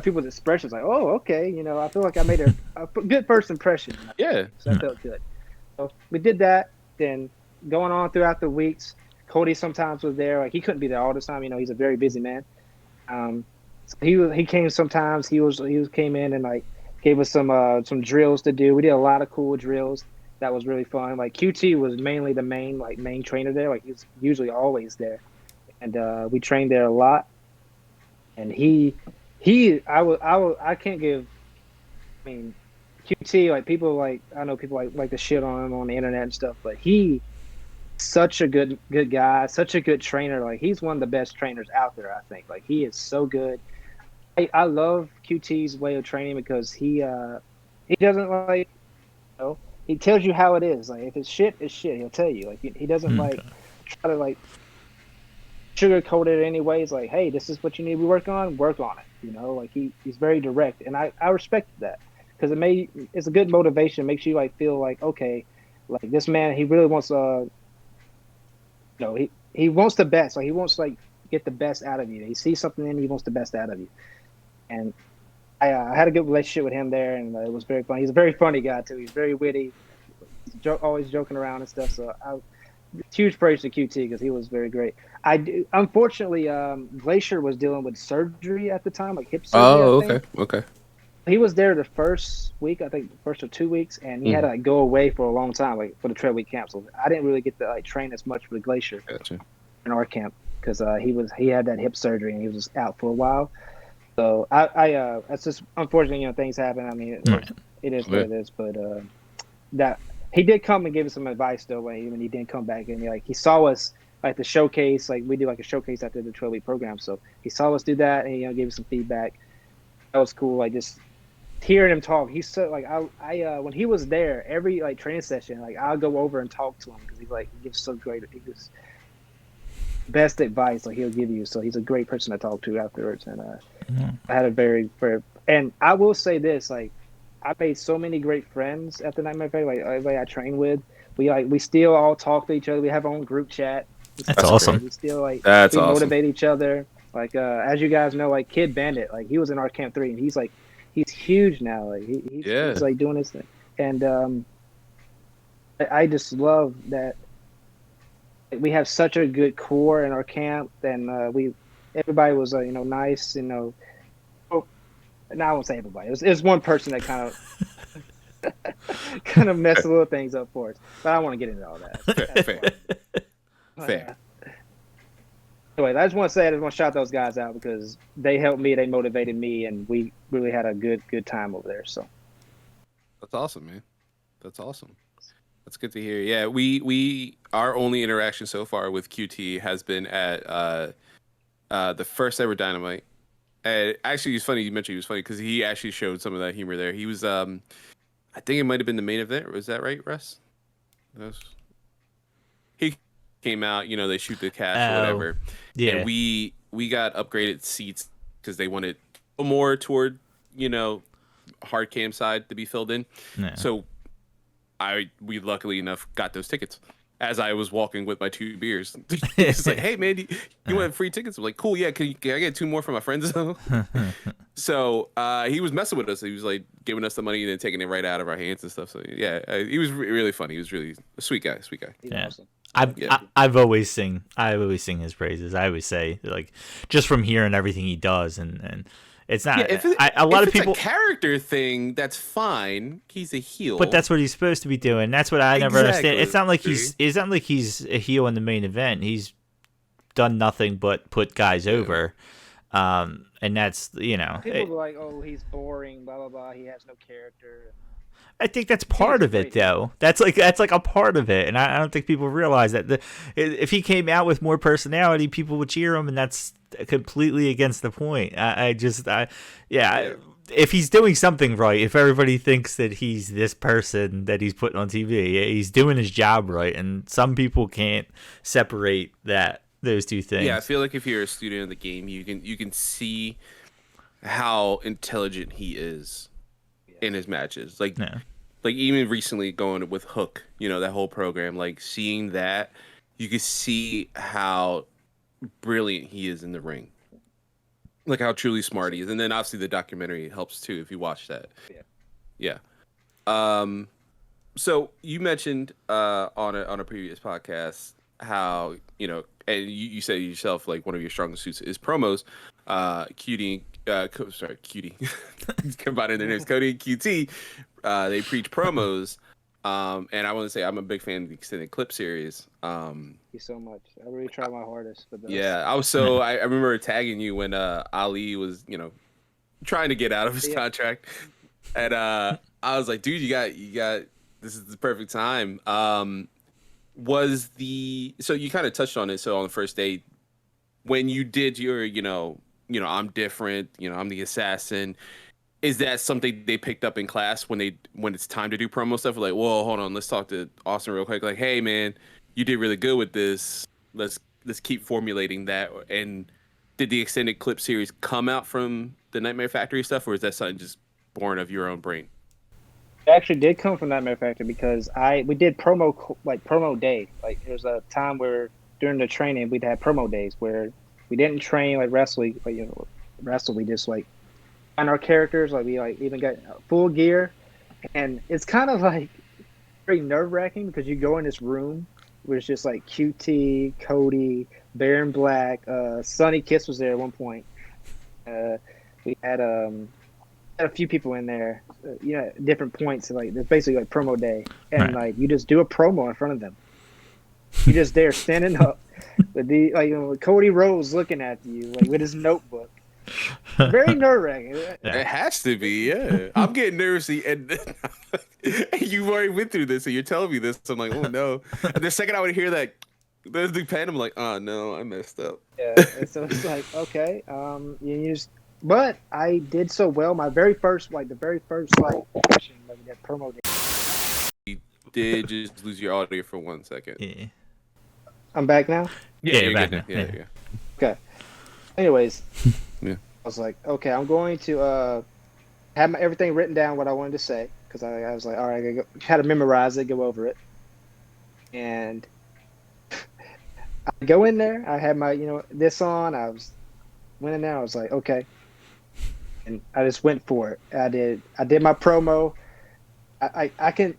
people's expressions like, oh, okay. You know, I feel like I made a good first impression. Yeah. So that felt good. So we did that. Then going on throughout the weeks, Cody sometimes was there. Like he couldn't be there all the time. You know, he's a very busy man. So he came sometimes. He came in and like gave us some drills to do. We did a lot of cool drills. That was really fun. Like QT was mainly the main trainer there. Like he's usually always there, and we trained there a lot. And I can't give. I mean, QT, like people like, I know people like to shit on him on the internet and stuff, but he such a good guy, such a good trainer. Like he's one of the best trainers out there, I think. Like he is so good. I love QT's way of training because he doesn't like, you know, he tells you how it is. Like if it's shit, it's shit. He'll tell you. Like he doesn't like try to like sugarcoat it anyway. He's like, hey, this is what you need to work on it. You know, like he's very direct, and I respect that because it's a good motivation. It makes you like feel like, okay, like this man, he really wants he wants the best. Like he wants to like get the best out of you. He sees something in you, he wants the best out of you. And I had a good relationship with him there, and it was very fun. He's a very funny guy too. He's very witty, always joking around and stuff. So huge praise to QT because he was very great. Unfortunately, Glacier was dealing with surgery at the time, like hip surgery. Oh, okay. He was there the first week, I think, first or 2 weeks, and he had to like go away for a long time, like for the trail week camp. So I didn't really get to like train as much with Glacier in our camp because he had that hip surgery and he was just out for a while. So that's just unfortunate, you know, things happen. I mean, it is what it is. But that he did come and give us some advice though when he didn't come back, and he saw us like the showcase, like we do like a showcase after the 12-week program. So he saw us do that and gave us some feedback. That was cool. Like just hearing him talk, he's so like I when he was there every like training session, like I'll go over and talk to him because he gives so great. He gives best advice like he'll give you. So he's a great person to talk to afterwards. And I had a very and I will say this, like I made so many great friends at the Nightmare Fair. Like everybody I trained with, we still all talk to each other. We have our own group chat. That's awesome. We still like That's we awesome. motivate each other. Like as you guys know, like Kid Bandit, like he was in our camp 3, and he's huge now. Like he's like doing his thing, and I just love that we have such a good core in our camp. And everybody was nice. You know, no, I won't say everybody. It was one person that kind of messed little things up for us, but I don't want to get into all that. Fair. Anyway, I just want to shout those guys out because they helped me, they motivated me, and we really had a good time over there. So that's awesome, man. That's awesome. That's good to hear. Yeah, we our only interaction so far with QT has been at the first ever Dynamite. And actually, it's funny you mentioned he was funny because he actually showed some of that humor there. He was, I think it might have been the main event. Was that right, Russ? He came out, they shoot the cash or whatever. Yeah. And we got upgraded seats because they wanted more toward, hard cam side to be filled in. Yeah. So we luckily enough got those tickets as I was walking with my 2 beers. He's like, hey man, you want free tickets? I'm like, cool, yeah, can I get 2 more from my friends though? So he was messing with us. He was like giving us the money and then taking it right out of our hands and stuff. So yeah, he was really funny. He was really a sweet guy. Yeah. Awesome. I've always sing his praises. I always say, like, just from hearing everything he does, and it's not a lot of people. It's a character thing. That's fine. He's a heel, but that's what he's supposed to be doing. That's what I never understand. It's not like he's a heel in the main event. He's done nothing but put guys over, and that's people are like, oh, he's boring, blah blah blah. He has no character. I think that's part of it, though. That's like a part of it, and I don't think people realize that if he came out with more personality, people would cheer him, and that's completely against the point. If he's doing something right, if everybody thinks that he's this person that he's putting on TV, he's doing his job right, and some people can't separate that those two things. Yeah, I feel like if you're a student of the game, you can see how intelligent he is in his matches. Like even recently going with Hook, that whole program, like seeing that, you could see how brilliant he is in the ring. Like how truly smart he is. And then obviously the documentary helps too if you watch that. Yeah. So you mentioned on a previous podcast how, and you said yourself, like one of your strongest suits is promos. Cutie, combining their names, Cody and QT. They preach promos. And I want to say I'm a big fan of the extended clip series. Thank you so much. I really tried my hardest for those. Yeah, I remember tagging you when Ali was, trying to get out of his contract. And I was like, dude, you got this is the perfect time. So you kind of touched on it. So on the first day, when you did your, I'm different, I'm the assassin. Is that something they picked up in class when it's time to do promo stuff? Like, whoa, hold on, let's talk to Austin real quick. Like, hey man, you did really good with this. Let's keep formulating that. And did the extended clip series come out from the Nightmare Factory stuff, or is that something just born of your own brain? It actually did come from Nightmare Factory because we did promo day. Like there was a time where during the training we'd have promo days where we didn't train like wrestling, wrestle. We just like find our characters. Like we even got full gear, and it's kind of like very nerve wracking because you go in this room where it's just like QT, Cody, Baron Black, Sonny Kiss was there at one point. We had a few people in there, different points. Like it's basically like promo day, and like you just do a promo in front of them. You just there standing up with Cody Rhodes looking at you like with his notebook. Very nerve wracking. It has to be, yeah. I'm getting nervous, and you've already went through this, and you're telling me this. So I'm like, oh no. And the second I would hear that there's the pen, I'm like, oh no, I messed up. Yeah, and so it's like, okay, but I did so well. My very first session, that promo day. You did just lose your audio for 1 second. Yeah. I'm back now? Yeah, you're back now. now. Yeah. Okay. Anyways, yeah. I was like, okay, I'm going to have everything written down what I wanted to say because I was like, all right, I had to memorize it, go over it. And I go in there. I had my, this on. Went in there. I was like, okay. And I just went for it. I did my promo. I can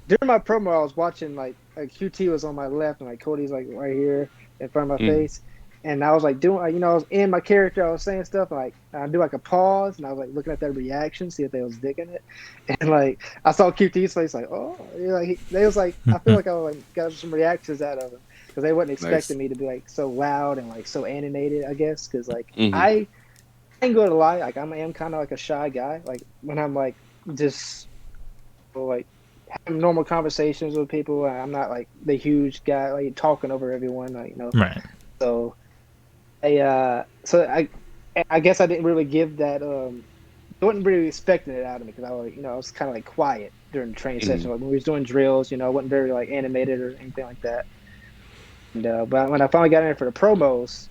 during my promo I was watching like QT was on my left and like Cody's like right here in front of my face, and I was like doing I was in my character. I was saying stuff like I do like a pause and I was like looking at their reaction, see if they was digging it, and like I saw QT's face like they was like I feel like I was like got some reactions out of them because they wasn't expecting me to be like so loud and like so animated, I guess, because like I ain't gonna lie, like I am kind of like a shy guy. Like when I'm like just like having normal conversations with people, I'm not like the huge guy like talking over everyone, like Right. So I guess I didn't really give that. I wasn't really expecting it out of me because I was kind of like quiet during the training session. Like when we was doing drills, I wasn't very like animated or anything like that. And but when I finally got in there for the promos,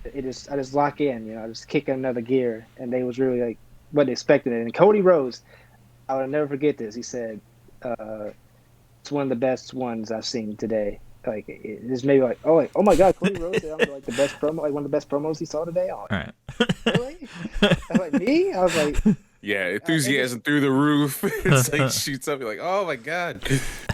I just lock in, I just kick in another gear, and they was really like wasn't expecting it. And Cody Rhodes, I would never forget this. He said, "It's one of the best ones I've seen today." Like it's maybe like, oh my God, Cody Rhodes said I'm like the best promo, like one of the best promos he saw today. All right. Really? I was like, me? I was like, yeah, enthusiasm through the roof. It's like shoots up. You're like, oh my God.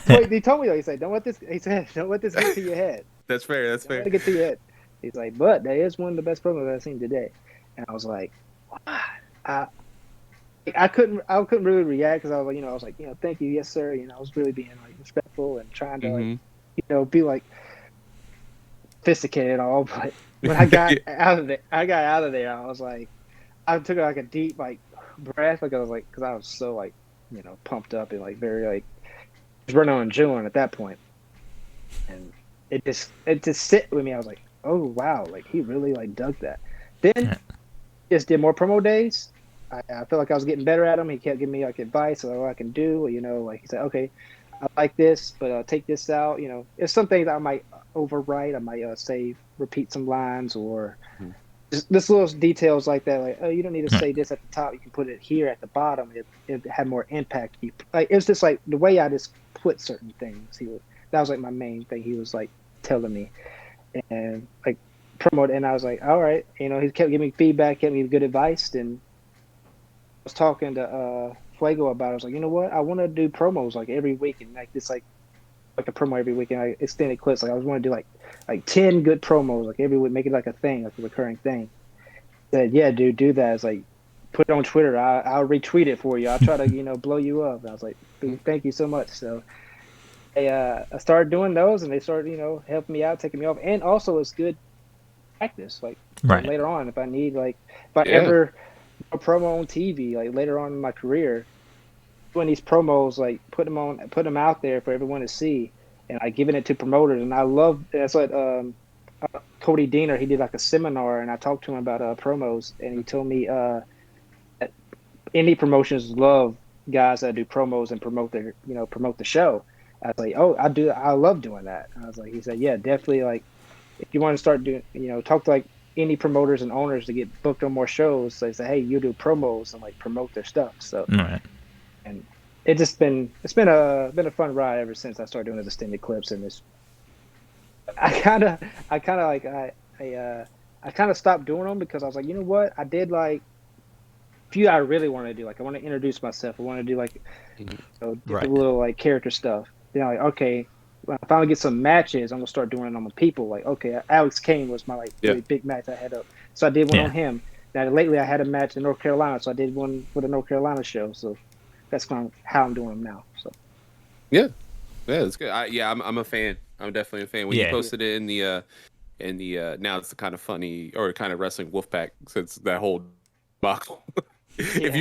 Wait, he told me though. He said, don't let this get to your head. That's fair. That's fair. Don't let it get to your head. He's like, but that is one of the best promos I've seen today. And I was like, what? I couldn't really react because I was like, thank you, yes sir. I was really being like respectful and trying to be like sophisticated and all. But when I got out of there, I was like, I took like a deep like breath, like I was like, because I was so like, pumped up and like very like running on adrenaline at that point, and it just sit with me. I was like, oh wow, like he really like dug that. Then just did more promo days. I felt like I was getting better at him. He kept giving me like advice on what I can do. Like he said, okay, I like this, but take this out. You know, it's some things I might overwrite. I might repeat some lines, or just little details like that. Like, oh, you don't need to say this at the top. You can put it here at the bottom. It had more impact. Like, it was just like the way I just put certain things. That was like my main thing. He was like telling me, and like promote. And I was like, all right. You know, he kept giving me feedback, kept me good advice. And I was talking to Fuego about it. I was like, you know what? I want to do promos like every week, and like this like a promo every week, and I extended clips. Like I was want to do like 10 good promos like every week, make it like a thing, like a recurring thing. I said, yeah, dude, do that. It's like put it on Twitter. I'll retweet it for you. I'll try to blow you up. And I was like, dude, thank you so much. So I started doing those, and they started helping me out, taking me off, and also it's good practice. Like later on, if I need if I ever do a promo on TV, like later on in my career, doing these promos, like put them out there for everyone to see, and like giving it to promoters. And I love that's what Cody Diener, he did like a seminar, and I talked to him about promos, and he told me that indie promotions love guys that do promos and promote the show. I was like, oh, I love doing that. And I was like, he said, yeah, definitely. Like, if you want to start doing, talk to like indie promoters and owners to get booked on more shows. So they say, hey, you do promos and like promote their stuff. So, and it's been a fun ride ever since I started doing the extended clips. And this, I kind of stopped doing them because I was like, you know what, I did like a few I really want to do. Like, I want to introduce myself. I want to do like different little like character stuff. Then like, okay, when I finally get some matches, I'm gonna start doing it on my people. Like, okay, Alex Kane was my like really big match I had up, so I did one on him. Now lately I had a match in North Carolina, so I did one for the North Carolina show. So that's kind of how I'm doing them now. So yeah, that's good. I'm a fan. I'm definitely a fan. When you posted it in the now it's the kind of funny or kind of wrestling Wolfpack, since that whole debacle. If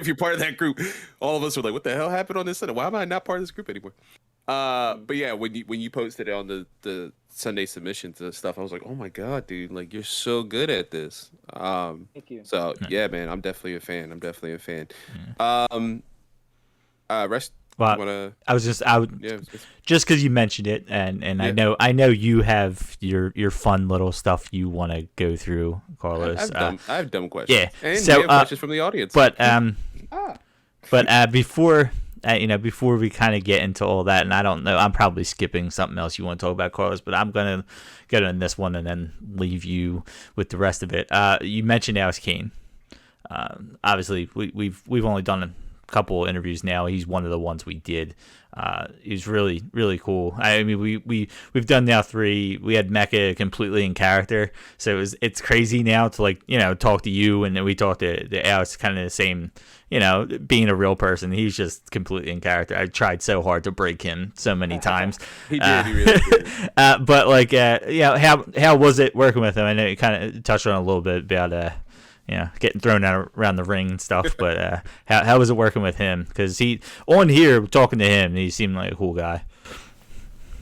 you're part of that group, all of us were like, what the hell happened on this Sunday? Why am I not part of this group anymore? But yeah, when you posted it on the Sunday submissions and stuff, I was like, oh my god, dude, like you're so good at this. Thank you. So yeah, man, I'm definitely a fan. Rest. Well, just because you mentioned it, and I know you have your fun little stuff you want to go through, Carlos. I have dumb questions. Yeah, and so we have questions from the audience. But before before we kind of get into all that, and I don't know, I'm probably skipping something else you want to talk about, Carlos, but I'm gonna get on this one and then leave you with the rest of it. You mentioned Alex Kane. Obviously, we've only done a couple interviews now. He's one of the ones we did. He's really, really cool. I mean, we've done now 3. We had Mecha completely in character, so it's crazy now to talk to you, and then we talked to Alex, kind of the same, being a real person. He's just completely in character. I tried so hard to break him so many times. He did. He really did. But how was it working with him? I know you kind of touched on a little bit about getting thrown out around the ring and stuff. But how was it working with him? Because on here, talking to him, he seemed like a cool guy.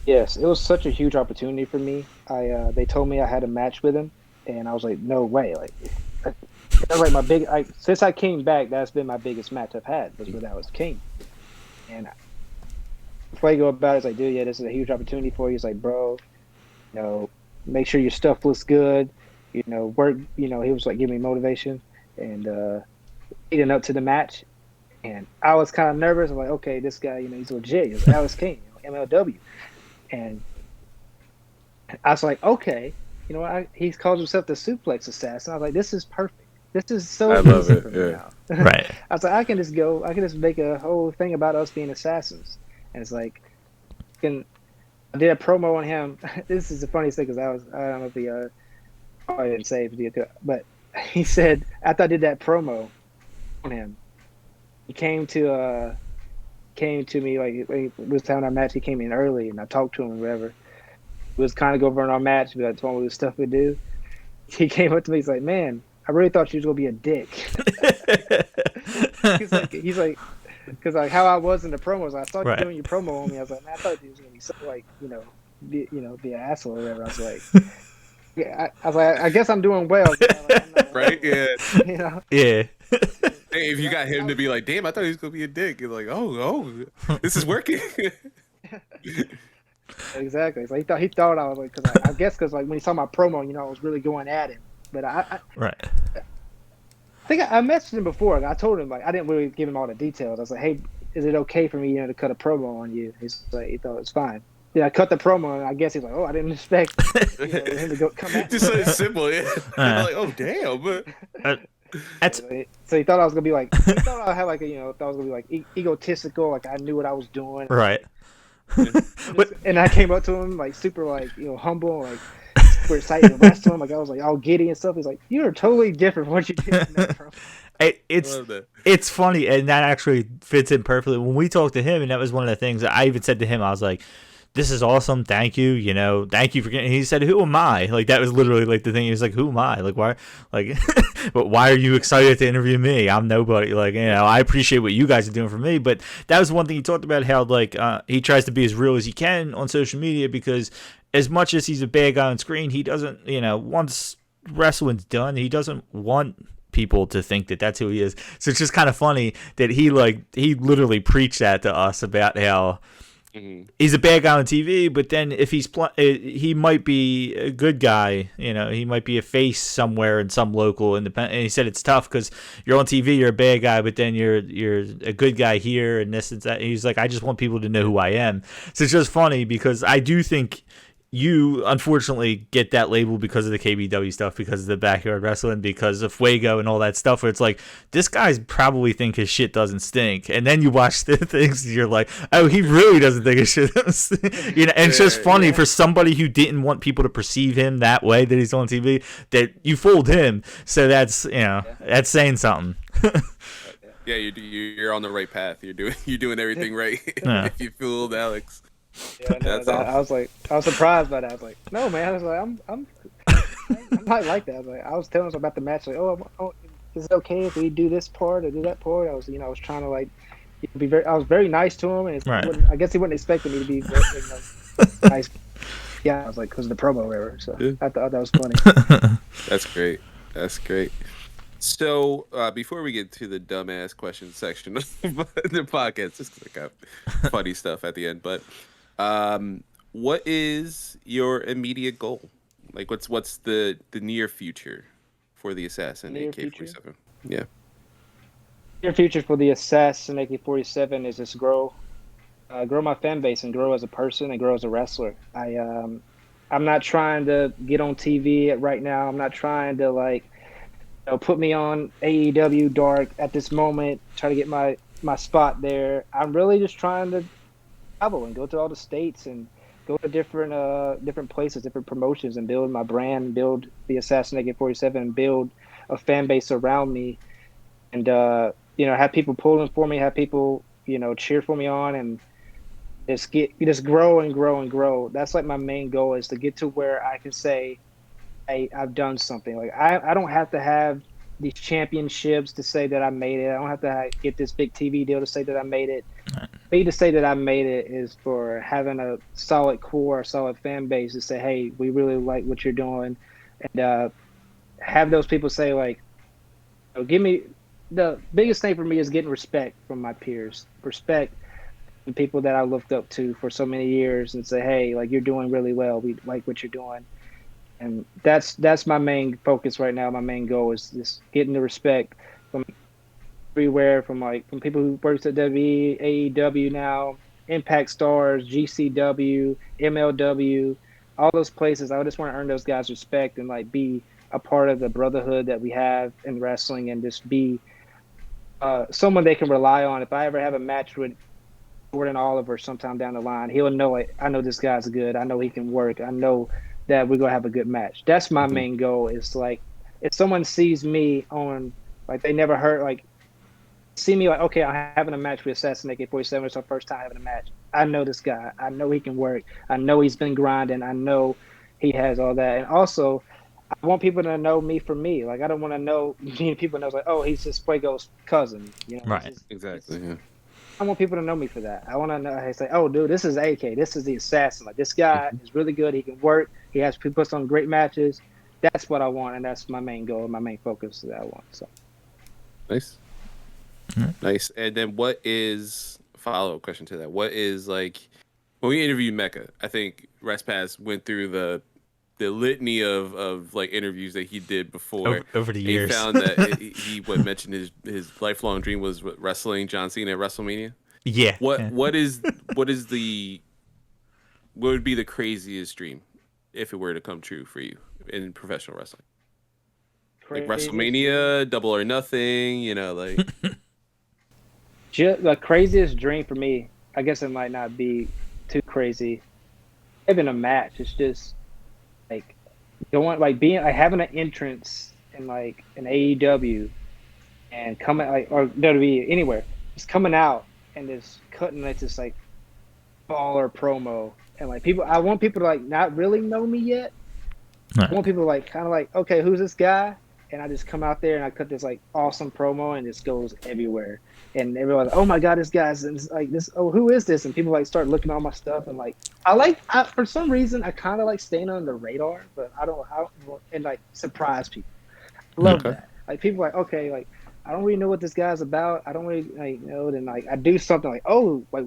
Yes, it was such a huge opportunity for me. They told me I had a match with him, and I was like, no way. Like, that was like since I came back, that's been my biggest match I've had, was with Alex Kane. And before I go about it, it's like, dude, yeah, this is a huge opportunity for you. He's like, bro, make sure your stuff looks good. Work, he was like giving me motivation and leading up to the match. And I was kind of nervous. I'm like, okay, this guy, he's legit. He's Alex Kane, MLW. And I was like, okay, he calls himself the Suplex Assassin. I was like, this is perfect. This is so easy for me now. Right. I was like, I can just make a whole thing about us being assassins. And it's like, I did a promo on him. This is the funniest thing because I don't know if he, I didn't say it, but he said after I did that promo on him, he came to me like when he was having our match. He came in early and I talked to him and whatever. It was kind of go over on our match, but I told him the stuff we do. He came up to me. He's like, "Man, I really thought you was gonna be a dick." he's like, because like how I was in the promos, I saw you doing your promo on me. I was like, man, I thought you was gonna be so like be an asshole or whatever. I was like. Yeah, I was like, I guess I'm doing well. Right? Yeah. Yeah. Hey, if you got him to be like, damn, I thought he was gonna be a dick. You're like, oh, this is working. Exactly. So he thought I was like, because I guess because like when he saw my promo, I was really going at him. But Right. I think I messaged him before. I told him like I didn't really give him all the details. I was like, hey, is it okay for me, to cut a promo on you? He's like, he thought it was fine. Yeah, I cut the promo, and I guess he's like, oh, I didn't expect him to come at me. Just so it's simple. Yeah. Like, oh damn. That's So he thought I was gonna be like, he thought I had like thought I was gonna be like egotistical, like I knew what I was doing. right. And I came up to him like super like humble, like super excited to wrestle him. Like I was like all giddy and stuff. He's like, you're totally different from what you did in that promo. It's funny, and that actually fits in perfectly. When we talked to him, and that was one of the things that I even said to him, I was like, this is awesome, thank you, thank you for getting. He said, who am I? Like that was literally like the thing. He was like, who am I? Like why? Like, but why are you excited to interview me? I'm nobody. Like I appreciate what you guys are doing for me, but that was one thing he talked about, how like he tries to be as real as he can on social media, because as much as he's a bad guy on screen, he doesn't, once wrestling's done, he doesn't want people to think that that's who he is. So it's just kind of funny that he literally preached that to us about how he's a bad guy on TV, but then if he might be a good guy, he might be a face somewhere in some local independent. And he said it's tough because you're on TV, you're a bad guy, but then you're a good guy here and this and that. And he's like, I just want people to know who I am. So it's just funny because I do think you unfortunately get that label because of the KBW stuff, because of the backyard wrestling, because of Fuego and all that stuff, where it's like, this guy's probably think his shit doesn't stink. And then you watch the things and you're like, oh, he really doesn't think his shit doesn't stink. And it's just funny for somebody who didn't want people to perceive him that way, that he's on TV, that you fooled him. So that's, that's saying something. Yeah, you're on the right path. You're doing everything right. If you fooled Alex. Yeah, no, I was surprised by that. I was like, no, man. I was like, I'm not like that. I was telling him about the match. Like, is it okay if we do this part or do that part? I was, I was trying to like I was very nice to him, and I guess he wasn't expecting me to be very, nice. Yeah, I was like, because of the promo or whatever. So I thought that was funny. That's great. That's great. So before we get to the dumbass question section of the podcast, just because I got funny stuff at the end, but what is your immediate goal? Like, what's the near future for the Assassin AK-47? Yeah. Near future for the Assassin AK-47 is just grow my fan base and grow as a person and grow as a wrestler. I'm not trying to get on TV right now. I'm not trying to put me on AEW Dark at this moment, try to get my spot there. I'm really just trying to travel and go to all the states and go to different places, different promotions, and build my brand, build the Assassin AK-47, and build a fan base around me, and have people pulling for me, have people cheer for me on, and just grow and grow and grow. That's like my main goal, is to get to where I can say, hey, I've done something. Like I don't have to have these championships to say that I made it. I don't have to get this big TV deal to say that I made it. For me to say that I made it is for having a solid core, a solid fan base to say, hey, we really like what you're doing, and have those people say give me the biggest thing for me is getting respect from my peers, respect the people that I looked up to for so many years, and say, hey, you're doing really well. We like what you're doing. And that's my main focus right now. My main goal is just getting the respect from everywhere, from people who works at WWE, AEW now, Impact Stars, GCW, MLW, all those places. I just want to earn those guys' respect and be a part of the brotherhood that we have in wrestling, and just be someone they can rely on. If I ever have a match with Jordan Oliver sometime down the line, he'll know I know this guy's good. I know he can work. I know that we're gonna have a good match. That's my main goal. Is if someone sees me on they never heard see me okay, I'm having a match with Assassin AK-47. It's our first time having a match. I know this guy. I know he can work. I know he's been grinding. I know he has all that. And also, I want people to know me for me. I don't want to know people know oh, he's just Fuego's cousin. Right. Exactly. Yeah. I want people to know me for that. I want to know, say, oh, dude, this is AK. This is the Assassin. This guy is really good. He can work. He puts on great matches. That's what I want, and that's my main goal, my main focus that I want. So nice. Nice. And then what is follow-up question to that? What is like when we interviewed Mecca? I think RestPass went through the litany of like interviews that he did before. Over the And years. he found that he mentioned his lifelong dream was wrestling John Cena at WrestleMania. Yeah. What yeah. what is what would be the craziest dream if it were to come true for you in professional wrestling? Like WrestleMania, Double or Nothing, like The craziest dream for me, I guess it might not be too crazy. Having a match, it's just like going, like being, like having an entrance in like an AEW and coming like or WWE anywhere, just coming out and just cutting like this like baller promo and like people. I want people to like not really know me yet. I want people to like kind of like, okay, who's this guy? And I just come out there and I cut this like awesome promo and it just goes everywhere. And everyone's like, oh my god, this guy's and it's like this. Oh, who is this? And people like start looking at all my stuff and like I for some reason I kind of like staying on the radar, but I don't and like surprise people. I love that. Like people are like, okay, like I don't really know what this guy's about. I don't really like know. Then like I do something like, oh, like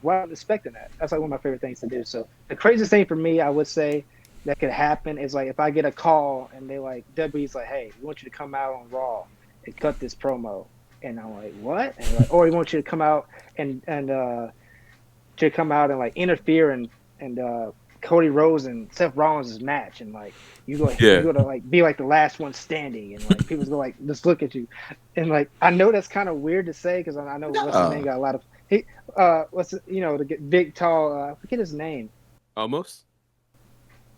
why I'm expecting that. That's like one of my favorite things to do. So the craziest thing for me, I would say, that could happen is like if I get a call and they like WWE's like, hey, we want you to come out on Raw and cut this promo, and I'm like, what? And like, or we want you to come out and like interfere and Cody Rhodes and Seth Rollins' match, and like you go to like be like the last one standing, and like people go like just look at you, and like I know that's kind of weird to say because I know what's his name got a lot of the big tall I forget his name.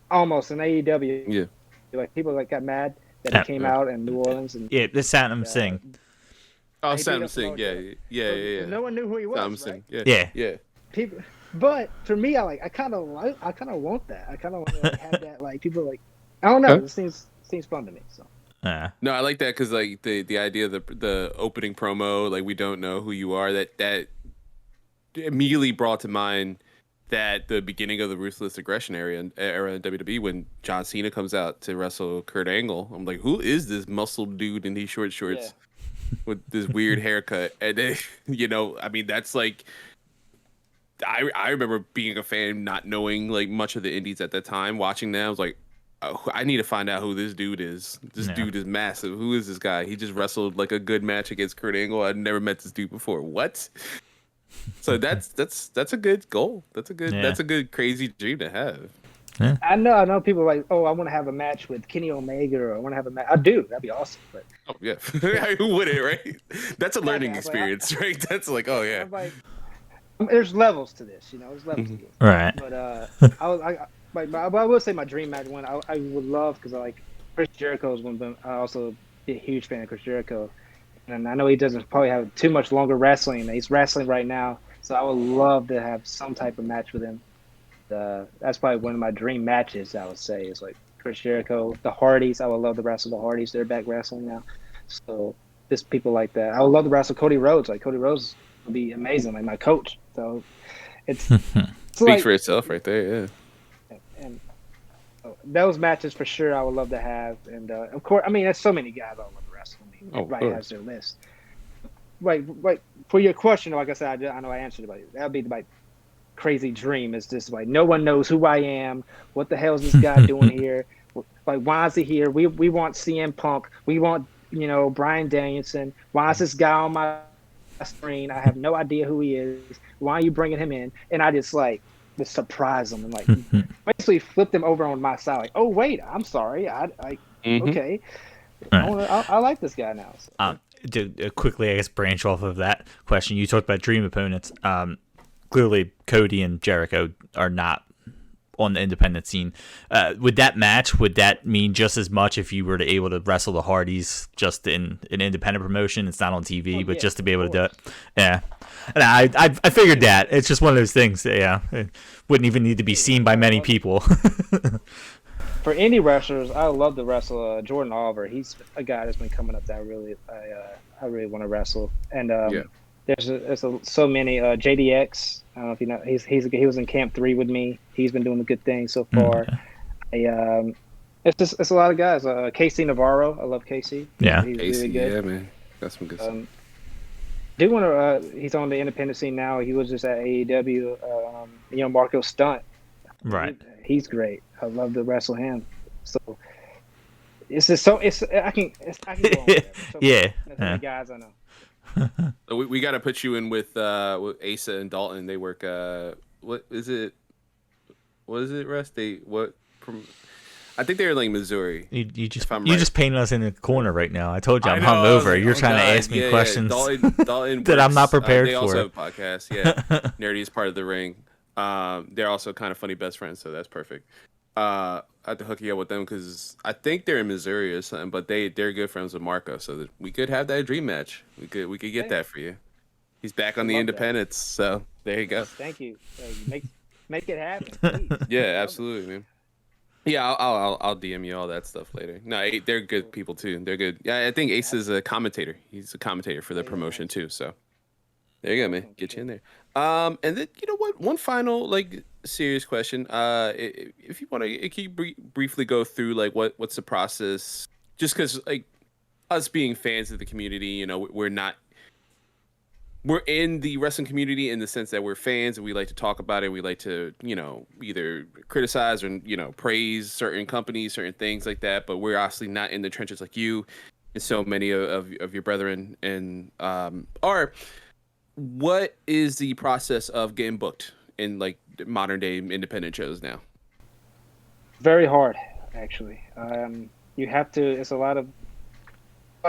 Almost in AEW. Yeah. Like people like got mad that he came out in New Orleans and this Satnam Singh. Oh, Satnam Singh. Yeah. No one knew who he was. Satnam Singh. Right? Yeah. People, but for me, I kind of want that. I kind of want to like, have that. Like people like, I don't know. It seems fun to me. So. No, I like that because like the idea of the opening promo, like we don't know who you are. That immediately brought to mind that the beginning of the Ruthless Aggression era in WWE when John Cena comes out to wrestle Kurt Angle. I'm like, who is this muscled dude in these short shorts with this weird haircut? And then, I mean, that's like, I remember being a fan, not knowing like much of the indies at that time, watching them. I was like, oh, I need to find out who this dude is. This dude is massive. Who is this guy? He just wrestled like a good match against Kurt Angle. I'd never met this dude before. What? So that's a good goal. That's a good crazy dream to have. Yeah. I know people are like, oh, I want to have a match with Kenny Omega, or I want to have a match. I do. That'd be awesome. But who wouldn't, right? That's a learning experience, right? That's like, oh yeah. Like, there's levels to this, There's levels to this. Right. But I will say my dream match one I would love because I like Chris Jericho is one, but I also be a huge fan of Chris Jericho. And I know he doesn't probably have too much longer wrestling. He's wrestling right now, so I would love to have some type of match with him. That's probably one of my dream matches. I would say is like Chris Jericho, the Hardys. I would love to wrestle the Hardys. They're back wrestling now, so just people like that. I would love to wrestle Cody Rhodes. Like Cody Rhodes would be amazing, like my coach. So it's speaks for itself right there. Yeah. And those matches for sure, I would love to have. And of course, I mean, there's so many guys I would love to wrestle. Everybody has their list. Right. For your question, like I said, I know I answered it, but that would be my crazy dream. Is just like no one knows who I am. What the hell is this guy doing here? Like, why is he here? We want CM Punk. We want Bryan Danielson. Why is this guy on my screen? I have no idea who he is. Why are you bringing him in? And I just like surprise them and like basically flip them over on my side. Like, oh wait, I'm sorry. Okay. I like this guy now. So. To quickly, I guess, branch off of that question, you talked about dream opponents. Clearly, Cody and Jericho are not on the independent scene. Would that mean just as much if you were to able to wrestle the Hardys just in an independent promotion? It's not on TV, but just to be able to do it. Yeah. And I figured that. It's just one of those things. Yeah. It wouldn't even need to be seen by many people. For indie wrestlers, I would love to wrestle Jordan Oliver. He's a guy that's been coming up that I really want to wrestle. And there's so many JDX. I don't know if you know. He was in Camp 3 with me. He's been doing a good thing so far. It's a lot of guys. Casey Navarro. I love Casey. Yeah, he's Casey. Really good. Yeah, man. That's some good stuff. do want to. He's on the independent scene now. He was just at AEW. Marco Stunt. Right. He's great. I love to wrestle him. So it's just so I can go on with that. So Yeah. That's many guys I know. So we got to put you in with Asa and Dalton. They work. What is it? What is it, Russ? I think they're like Missouri. You just painted us in the corner right now. I told you I'm I know, hungover. like, You're trying to ask me questions Dalton that I'm not prepared they for. also have a podcast. Yeah, Nerdy is part of the ring. They're also kind of funny best friends, so that's perfect. I have to hook you up with them because I think they're in Missouri or something, but they're good friends with Marco, so that we could have that dream match. We could get that for you. He's back on the independents, so there you go. Thank you. Make it happen. Please. Yeah, absolutely, man. Yeah, I'll DM you all that stuff later. No, they're good people too. They're good. Yeah, I think Ace is a commentator. He's a commentator for the promotion too. So there you go, man. Get you in there. And then you know what? One final like serious question. If you want to, can you briefly go through like what's the process? Just because like us being fans of the community, you know, we're in the wrestling community in the sense that we're fans and we like to talk about it. We like to, you know, either criticize or, you know, praise certain companies, certain things like that. But we're obviously not in the trenches like you and so many of your brethren and are. What is the process of getting booked in like modern day independent shows now? Very hard, actually. You have to. It's a lot of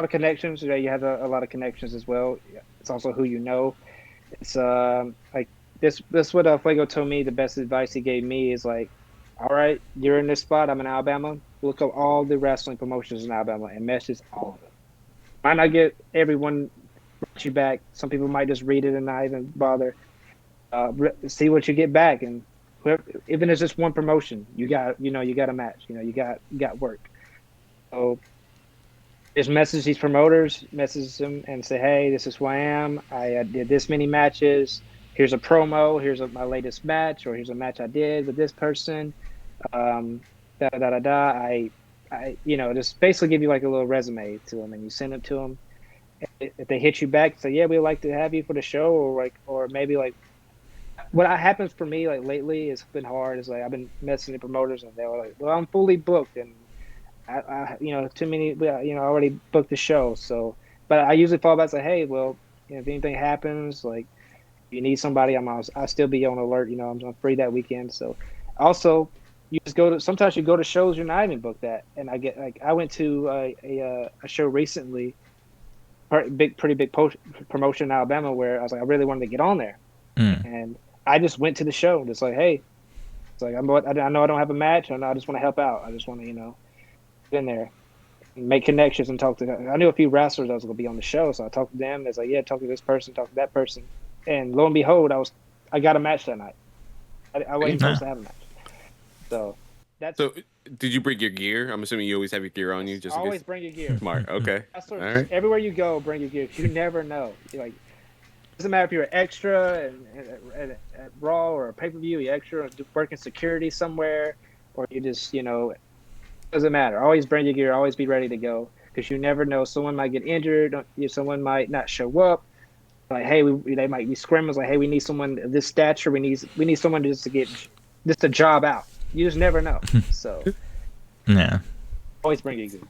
connections. You have a lot of connections as well. It's also who you know. It's like this what Fuego told me. The best advice he gave me is like, all right, you're in this spot. I'm in Alabama. Look up all the wrestling promotions in Alabama and message all of them. Might not get everyone you back. Some people might just read it and not even bother. See what you get back, and even if it's just one promotion, you got a match. You got work. So just message these promoters, message them, and say, hey, this is who I am. I did this many matches. Here's a promo. Here's my latest match, or here's a match I did with this person. I just basically give you like a little resume to them, and you send it to them. If they hit you back, say, yeah, we'd like to have you for the show, or maybe like what happens for me like lately, it's been hard. Is like I've been messaging the promoters, and they were like, well, I'm fully booked, and I too many, I already booked the show. So, but I usually fall back and say, hey, well, if anything happens, like you need somebody, I'll still be on alert. I'm free that weekend. So, also, you just sometimes you go to shows you're not even booked at, and I went to a show recently, pretty big promotion in Alabama, where I was like, I really wanted to get on there, and I just went to the show, just like, hey, it's like I know I don't have a match, and I just want to help out. I just want to in there, make connections and talk to them. I knew a few wrestlers that was going to be on the show, so I talked to them. It's like, yeah, talk to this person, talk to that person, and lo and behold, I got a match that night. I wasn't supposed to have a match. So did you bring your gear? I'm assuming you always have your gear on you. Just always bring your gear. Smart. Okay. All right. Everywhere you go, bring your gear. You never know. It doesn't matter if you're an extra at Raw or a pay-per-view, you're extra, or working security somewhere, or you just doesn't matter. Always bring your gear. Always be ready to go, because you never know. Someone might get injured. Someone might not show up. Like, hey, they might be scrimmage. Like, hey, we need someone of this stature. We need someone just to get just a job out. You just never know. So, yeah. Always bring your gear.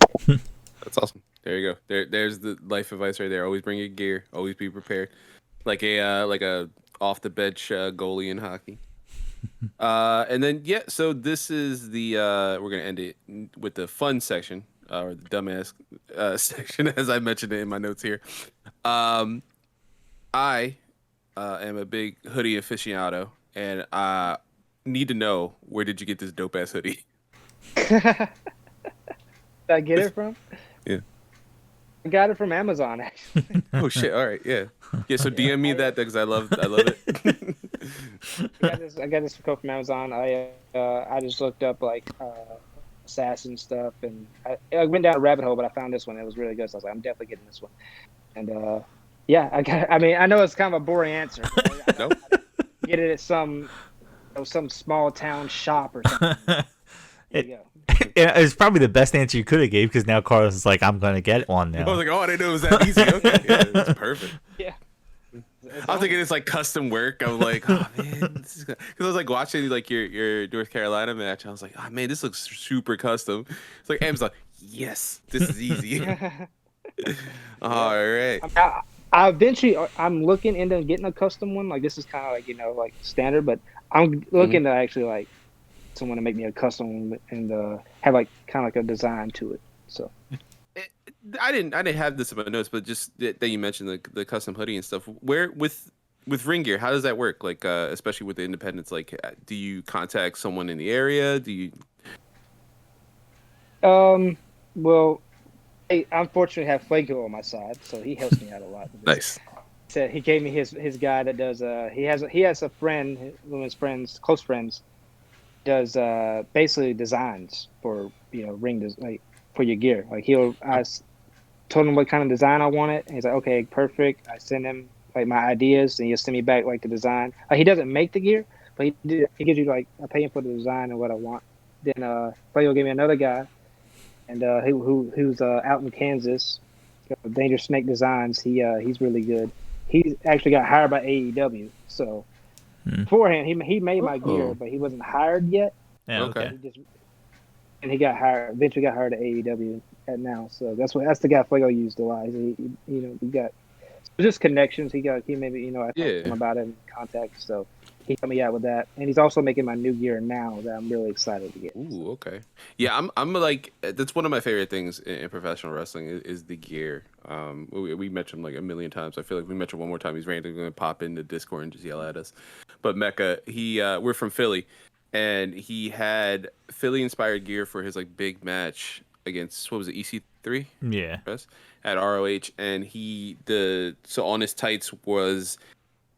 That's awesome. There you go. There's the life advice right there. Always bring your gear. Always be prepared. Like a off the bench goalie in hockey. And then so this is the we're gonna end it with the fun section or the dumbass section, as I mentioned it in my notes here. I am a big hoodie aficionado, and I need to know, where did you get this dope ass hoodie? Did I get it from? Yeah. I got it from Amazon, actually. Oh shit! All right, yeah. So DM me that because I love it. I got this code from Amazon. I just looked up like assassin stuff, and I went down a rabbit hole, but I found this one. It was really good. So I was like, I'm definitely getting this one. And I know it's kind of a boring answer. Nope. I get it at some small town shop or something. There you go. It's probably the best answer you could have gave, because now Carlos is like, I'm gonna get one now. I was like, oh, I didn't know it was that easy. Okay, yeah, that's perfect. Yeah. I was thinking it's like custom work. I'm like, oh man, because I was like watching like your North Carolina match. I was like, oh man, this looks super custom. It's like Am's like, yes, this is easy. All right. I eventually I'm looking into getting a custom one. Like this is kind of like like standard, but I'm looking to actually like someone to make me a custom one and have like kind of like a design to it. So. I didn't have this in my notes, but just that you mentioned the custom hoodie and stuff. Where with ring gear, how does that work? Like especially with the independents, like do you contact someone in the area? Do you? Well, I unfortunately have Fuego on my side, so he helps me out a lot. Nice. So he gave me his guy that does he has a friend, one of his friends, close friends, does basically designs for ring like for your gear. Like I told him what kind of design I wanted, and he's like, okay, perfect. I send him like my ideas, and he'll send me back like the design. He doesn't make the gear, but he gives you like I pay him for the design and what I want. Then Fuego gave me another guy, and who's out in Kansas, Dangerous Snake Designs. He's really good. He actually got hired by AEW. So beforehand, he made my gear, but he wasn't hired yet. Yeah, okay. And he got hired. Eventually, got hired at AEW now. So that's the guy Fuego used a lot. He got just connections. He maybe I talked to him about it in contact. So he helped me out with that, and he's also making my new gear now that I'm really excited to get. Ooh, okay. Yeah, I'm like that's one of my favorite things in professional wrestling is the gear. We mentioned him like a million times. I feel like we mentioned one more time. He's randomly going to pop into Discord and just yell at us. But Mecca, we're from Philly, and he had Philly inspired gear for his like big match against what was it, EC3? Yeah. At ROH, and so on his tights was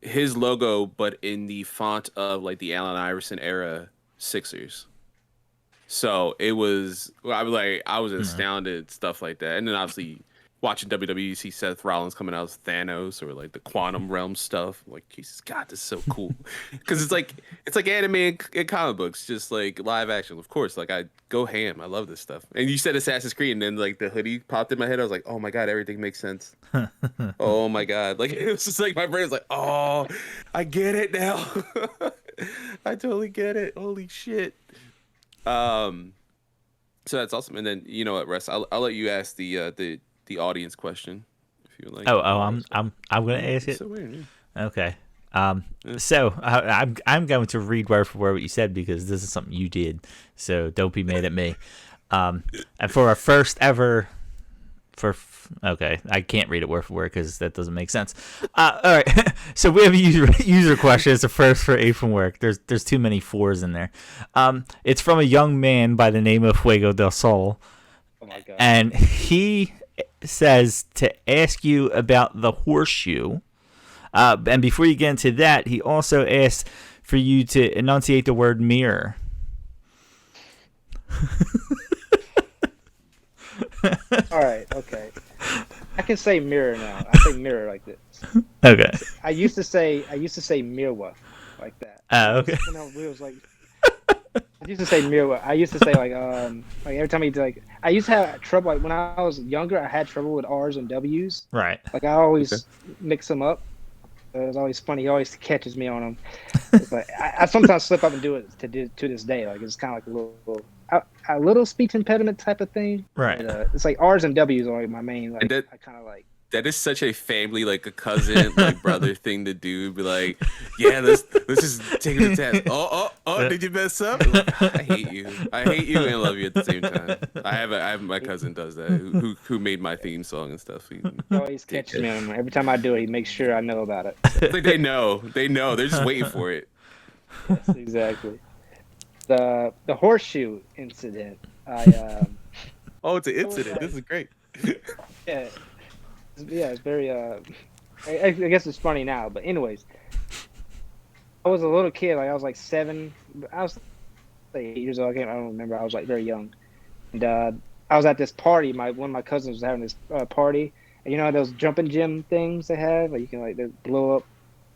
his logo, but in the font of like the Allen Iverson era Sixers. So it was, I was astounded, stuff like that. And then obviously watching WWE, see Seth Rollins coming out as Thanos or like the Quantum Realm stuff. Like, Jesus God, this is so cool. Because it's like anime and comic books, just like live action. Of course, like I go ham. I love this stuff. And you said Assassin's Creed, and then like the hoodie popped in my head. I was like, oh my God, everything makes sense. Oh my God. Like it was just like my brain was like, oh, I get it now. I totally get it. Holy shit. So that's awesome. And then you know what, Russ, I'll let you ask the audience question if you would like. I'm gonna ask it. So weird, yeah. Okay. So I'm going to read word for word what you said because this is something you did. So don't be mad at me. And for our first ever, I can't read it word for word because that doesn't make sense. All right. So we have a user question. It's the first for Apron Work. There's too many fours in there. It's from a young man by the name of Fuego Del Sol. Oh my God. And he says to ask you about the horseshoe. And before you get into that, he also asked for you to enunciate the word mirror. All right, okay. I can say mirror now. I say mirror like this. Okay. I used to say mirwa like that. Okay. It was like I used to say mirwa. I used to say like every time he like I used to have trouble like when I was younger. I had trouble with R's and W's. Right. Like I always mix them up. It was always funny. He always catches me on them. But I sometimes slip up and do it to this day. Like it's kind of like a little speech impediment type of thing. Right. And, it's like R's and W's are like my main. Like I kind of like. That is such a family, like a cousin, like brother thing to do. Be like, yeah, let's just take it to test. Oh, did you mess up? Like, I hate you and love you at the same time. I have my cousin does that who made my theme song and stuff. He always catches me on them. Every time I do it, he makes sure I know about it. It's like they know, they're just waiting for it. Yes, exactly. The horseshoe incident. Oh, it's an incident. This is great. Yeah, it's very. I guess it's funny now, but anyways, I was a little kid. Like I was like 7. I was like 8 years old. I don't remember. I was like very young, and I was at this party. One of my cousins was having this party, and you know those jumping gym things they have, like you can like they blow up.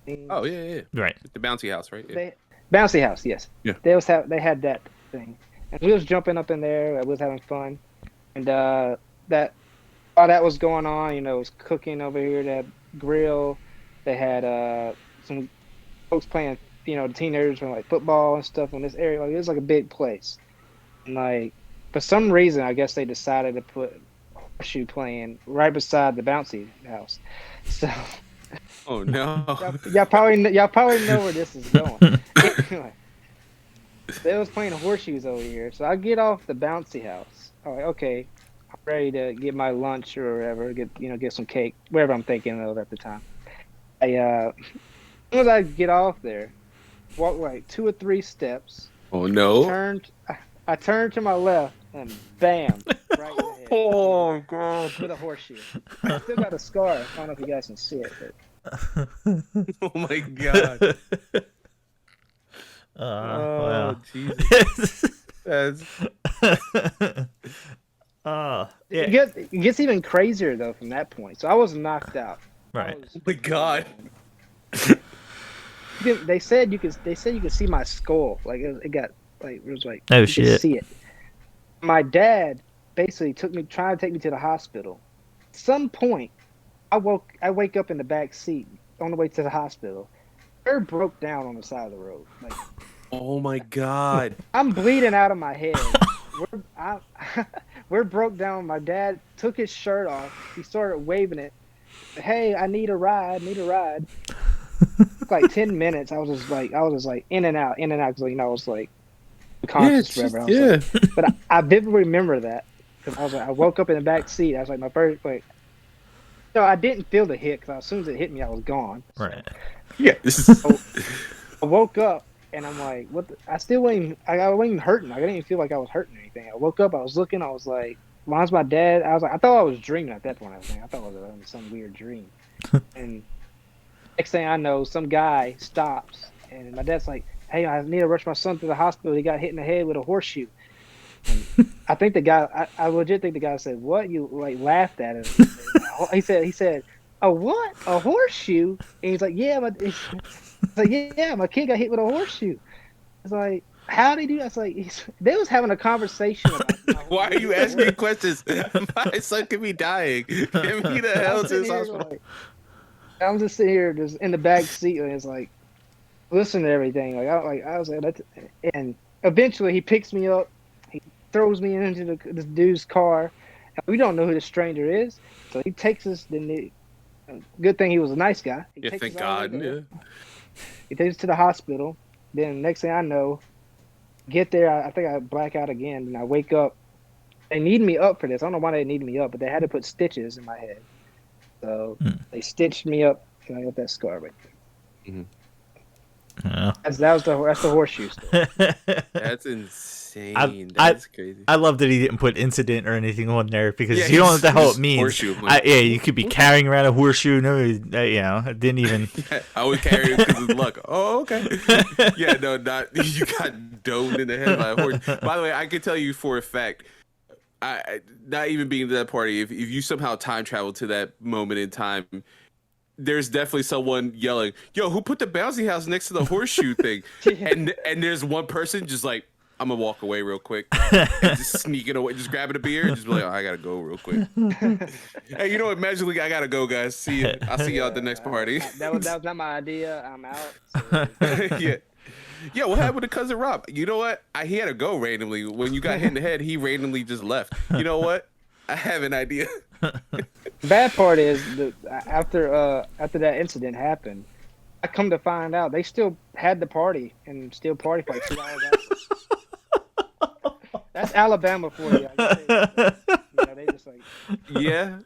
Things. Oh yeah. Right. The bouncy house, right? Yeah. Bouncy house, yes. Yeah. They had that thing, and we was jumping up in there. I was having fun, and while that was going on, it was cooking over here, that grill, They had some folks playing, the teenagers playing like football and stuff in this area. Like it was like a big place. And like for some reason, I guess they decided to put horseshoe playing right beside the bouncy house. So Oh no. y'all probably know where this is going. Anyway, they was playing horseshoes over here. So I get off the bouncy house. I'm like, okay, I'm ready to get my lunch or whatever, get some cake, whatever I'm thinking of at the time. As soon as I get off there, walk like 2 or 3 steps. Oh no. I turned to my left and bam, right in the head. Oh god. With a horseshoe. I still got a scar. I don't know if you guys can see it, but Oh my god. Wow. Jesus. That's yeah. it gets even crazier though from that point. So I was knocked out. Right. oh my god. They said you could see my skull. Like it got like it was like Oh, you shit. could see it. My dad basically tried to take me to the hospital. At some point, I wake up in the back seat on the way to the hospital. Her broke down on the side of the road. Like Oh my god. I'm bleeding out of my head. We're broke down. My dad took his shirt off. He started waving it. Hey, I need a ride. Took like 10 minutes. I was just like in and out, because I was like conscious forever. But I vividly remember that because I was like, I woke up in the back seat. I was like, my first like. No, I didn't feel the hit because as soon as it hit me, I was gone. Right. Yeah. I woke up and I'm like, what? I wasn't even hurting. I didn't even feel like I was hurting or anything. I woke up, I was looking, I was like, mine's my dad. I was like, I thought I was dreaming at that point. I thought I was having some weird dream. And next thing I know, some guy stops and my dad's like, hey, I need to rush my son to the hospital. He got hit in the head with a horseshoe. And I think the guy, I legit think the guy said, what? You like laughed at him. He said, a what? A horseshoe? And he's like, yeah, my kid got hit with a horseshoe. It's like, how did he do that? It's like, they was having a conversation about Why are you asking questions? My son could be dying. Get me the hell to this hospital. Like, I'm just sitting here, just in the back seat, and it's like, listen to everything. I was like, that's, and eventually he picks me up, he throws me into this dude's car. And we don't know who the stranger is, so he takes us. Good thing he was a nice guy. Yeah, thank God. Yeah. He takes us to the hospital. Then next thing I know, get there. I think I black out again, and I wake up. They need me up for this. I don't know why they needed me up, but they had to put stitches in my head. So they stitched me up, and I got that scar right there. Mm-hmm. Yeah. That's the horseshoe story. That's insane. That's crazy. I love that he didn't put incident or anything on there because you don't know what the hell it means. Horseshoe. You could be carrying around a horseshoe. No, it didn't even. I would carry it because of luck. Oh, okay. Yeah, no, not you got domed in the head by a horse. By the way, I can tell you for a fact. Not even being to that party, if you somehow time travel to that moment in time, there's definitely someone yelling, "Yo, who put the bouncy house next to the horseshoe thing?" and there's one person just like, "I'm gonna walk away real quick," and just sneaking away, just grabbing a beer, and just be like, "Oh, I gotta go real quick." Hey, you know what? Magically, I gotta go, guys. See you. I'll see y'all at the next party. That was not my idea. I'm out. So. Yeah, what happened to Cousin Rob? You know what? He had to go randomly. When you got hit in the head, he randomly just left. You know what? I have an idea. Bad part is after that incident happened, I come to find out they still had the party and still party for like 2 hours after. That's Alabama for you. They just like yeah.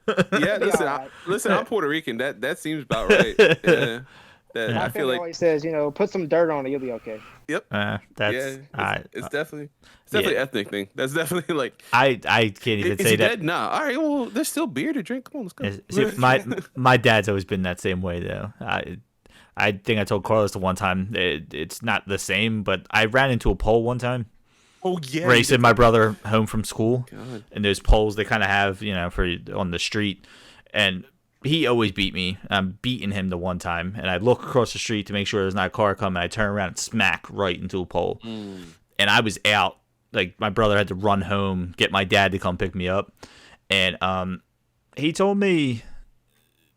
Listen, I'm Puerto Rican. That seems about right. Yeah. I feel like always says, put some dirt on it, you'll be okay. Yep. It's definitely an ethnic thing. That's definitely like I can't even say that. Dead? Nah. All right. Well, there's still beer to drink. Come on, let's go. See, my dad's always been that same way though. I think I told Carlos the one time it's not the same, but I ran into a pole one time. Oh yeah. Racing my brother home from school, God. And those poles they kind of have for on the street, and he always beat me. I'm beating him the one time, and I look across the street to make sure there's not a car coming. I turn around and smack right into a pole, and I was out. Like my brother had to run home, get my dad to come pick me up, and he told me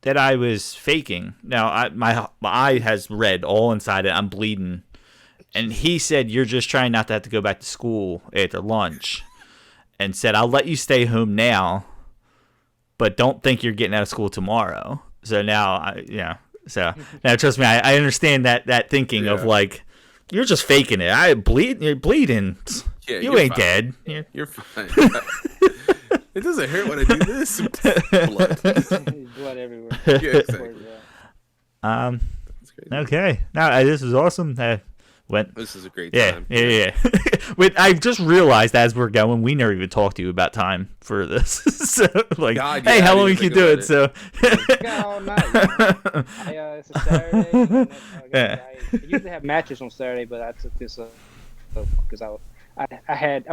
that I was faking. Now, my eye has red all inside it. I'm bleeding. And he said, you're just trying not to have to go back to school after lunch. And said, I'll let you stay home now, but don't think you're getting out of school tomorrow. So now, so now trust me, I understand that thinking of like, you're just faking it. You're bleeding. Yeah, you ain't fine. dead. You're fine. It doesn't hurt when I do this. Blood. Blood everywhere. Yeah, exactly. Okay. No, this was awesome. This is a great time. Yeah. Wait, I just realized as we're going, we never even talked to you about time for this. So, like, God, hey, yeah, how I long didn't can you think do about it? So, Got all night. It's a Saturday. I usually have matches on Saturday, but I took this because I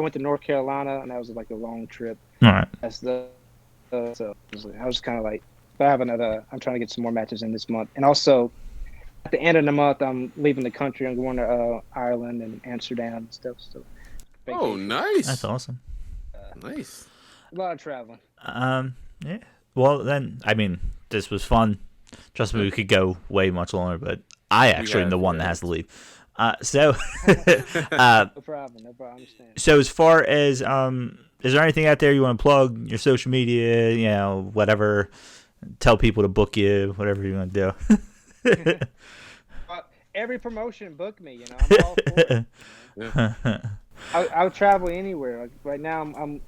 went to North Carolina and that was like a long trip. all right. That's so I was kind of like, I'm trying to get some more matches in this month, and also at the end of the month I'm leaving the country. I'm going to Ireland and Amsterdam and stuff. So. Oh, nice. That's awesome. Nice. A lot of traveling. Yeah. Well, then, I mean, this was fun. Trust me, we could go way much longer, but I actually am the one that has to leave. So, No problem. I understand. So as far as is there anything out there you want to plug? Your social media, whatever. Tell people to book you, whatever you want to do. Every promotion book me. I'm all for it. I'll travel anywhere. Like right now, I'm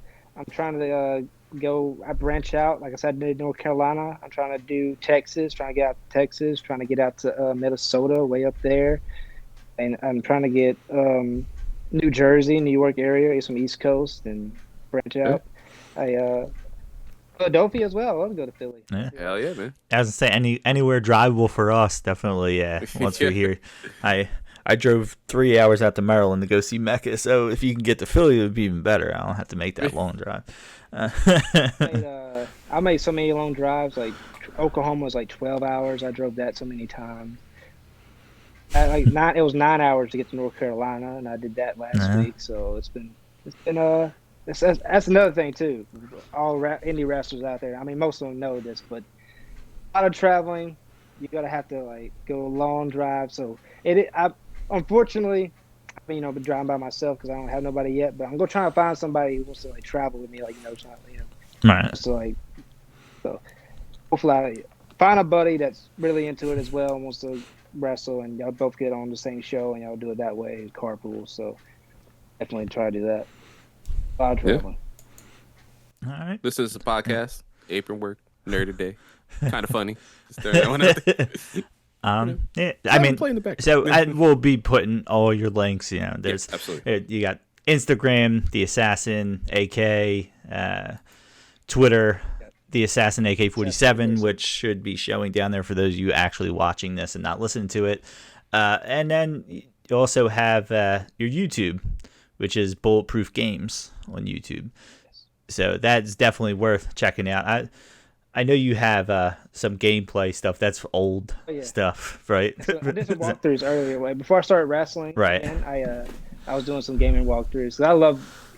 trying to go. I branch out. Like I said, I did North Carolina. I'm trying to do Texas. Trying to get out to Texas. Trying to get out to Minnesota, way up there. And I'm trying to get New Jersey, New York area, get some East Coast, and branch out. Philadelphia as well. I love to go to Philly. Yeah. Hell yeah, man. As I say, anywhere drivable for us, definitely. Yeah. Once we're here, I drove 3 hours out to Maryland to go see Mecca. So if you can get to Philly, it would be even better. I don't have to make that long drive. I made so many long drives. Like Oklahoma was like 12 hours. I drove that so many times. It was 9 hours to get to North Carolina, and I did that last week. So it's been that's another thing too. All indie wrestlers out there. I mean, most of them know this, but a lot of traveling, you gotta have to like go long drive. So unfortunately, I've been driving by myself because I don't have nobody yet. But I'm gonna try to find somebody who wants to like travel with me, Right. So hopefully I find a buddy that's really into it as well and wants to wrestle, and y'all both get on the same show and y'all do it that way, carpool. So definitely try to do that. A lot of traveling. All right. This is a podcast. Apron Work. Nerd Today. Kind of funny. Just throwing that one out there. Yeah, I mean, so I will be putting all your links. There's absolutely. You got Instagram, the Assassin, AK, Twitter, the Assassin AK-47, which should be showing down there for those of you actually watching this and not listening to it. And then you also have your YouTube, which is Bulletproof Games on YouTube. So that's definitely worth checking out. I know you have some gameplay stuff. That's old stuff, right? So I did some walkthroughs earlier. Before I started wrestling, right? Again, I was doing some gaming walkthroughs. So I love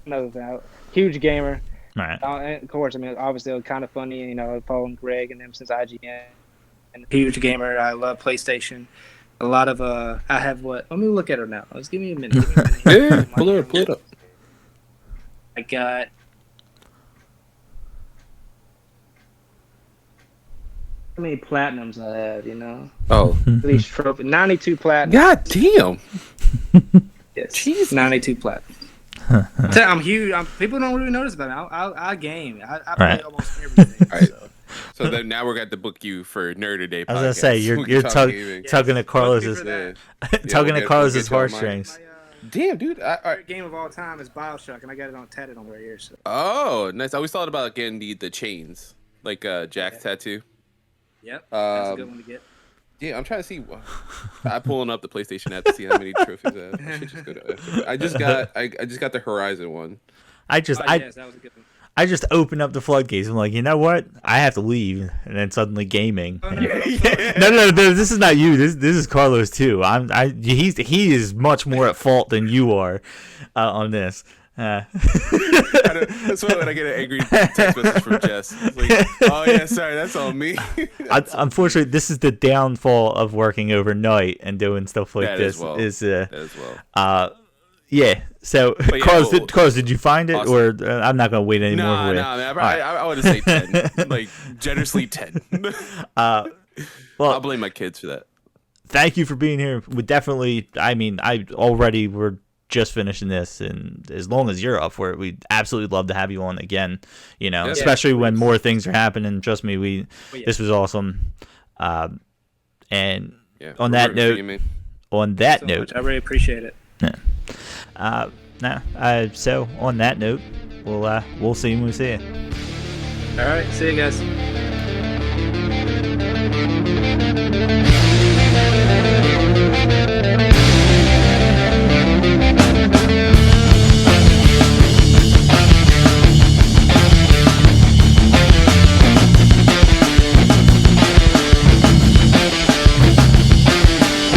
another thing. Huge gamer. Right. And of course, obviously it was kind of funny, following Greg and them since IGN. And huge gamer. I love PlayStation. A lot of I have what? Let me look at her now. Let's give me a minute. Yeah, pull it up. I got. How many platinums I have? Oh, These trophy, 92 platinums. God damn. Yes, jeez, 92 platinums. I'm huge. People don't really notice about me. I game. I play almost everything. Right. So then now we're going to book you for Nerd Today podcast. I was gonna say you're tugging at Carlos's tugging at Carlos's heartstrings. Damn, dude! Favorite game of all time is BioShock, and I got it tatted on right here. So. Oh, nice! I always thought about getting the chains, like Jack's tattoo. Yep, that's a good one to get. Yeah, I'm trying to see. I'm pulling up the PlayStation app to see how many trophies I have. I should just go to. I just got the Horizon one. That was a good one. I just opened up the floodgates. I'm like, you know what? I have to leave, and then suddenly gaming. Oh, No, this is not you. This is Carlos too. He is much more at fault than you are on this. That's why when I get an angry text message from Jess, it's like, oh yeah, sorry, that's on me. Unfortunately, this is the downfall of working overnight and doing stuff like this. That as well. Yeah. So, Carlos, did you find it, Awesome. or I'm not gonna wait anymore? No, man. I want to say 10, like generously 10. Well, I'll blame my kids for that. Thank you for being here. We definitely. I mean, we're just finishing this, and as long as you're up for it, we'd absolutely love to have you on again. Especially when more things are happening. Trust me, this was awesome. And on that note, I really appreciate it. So on that note, we'll see you when we see you. All right, see you guys.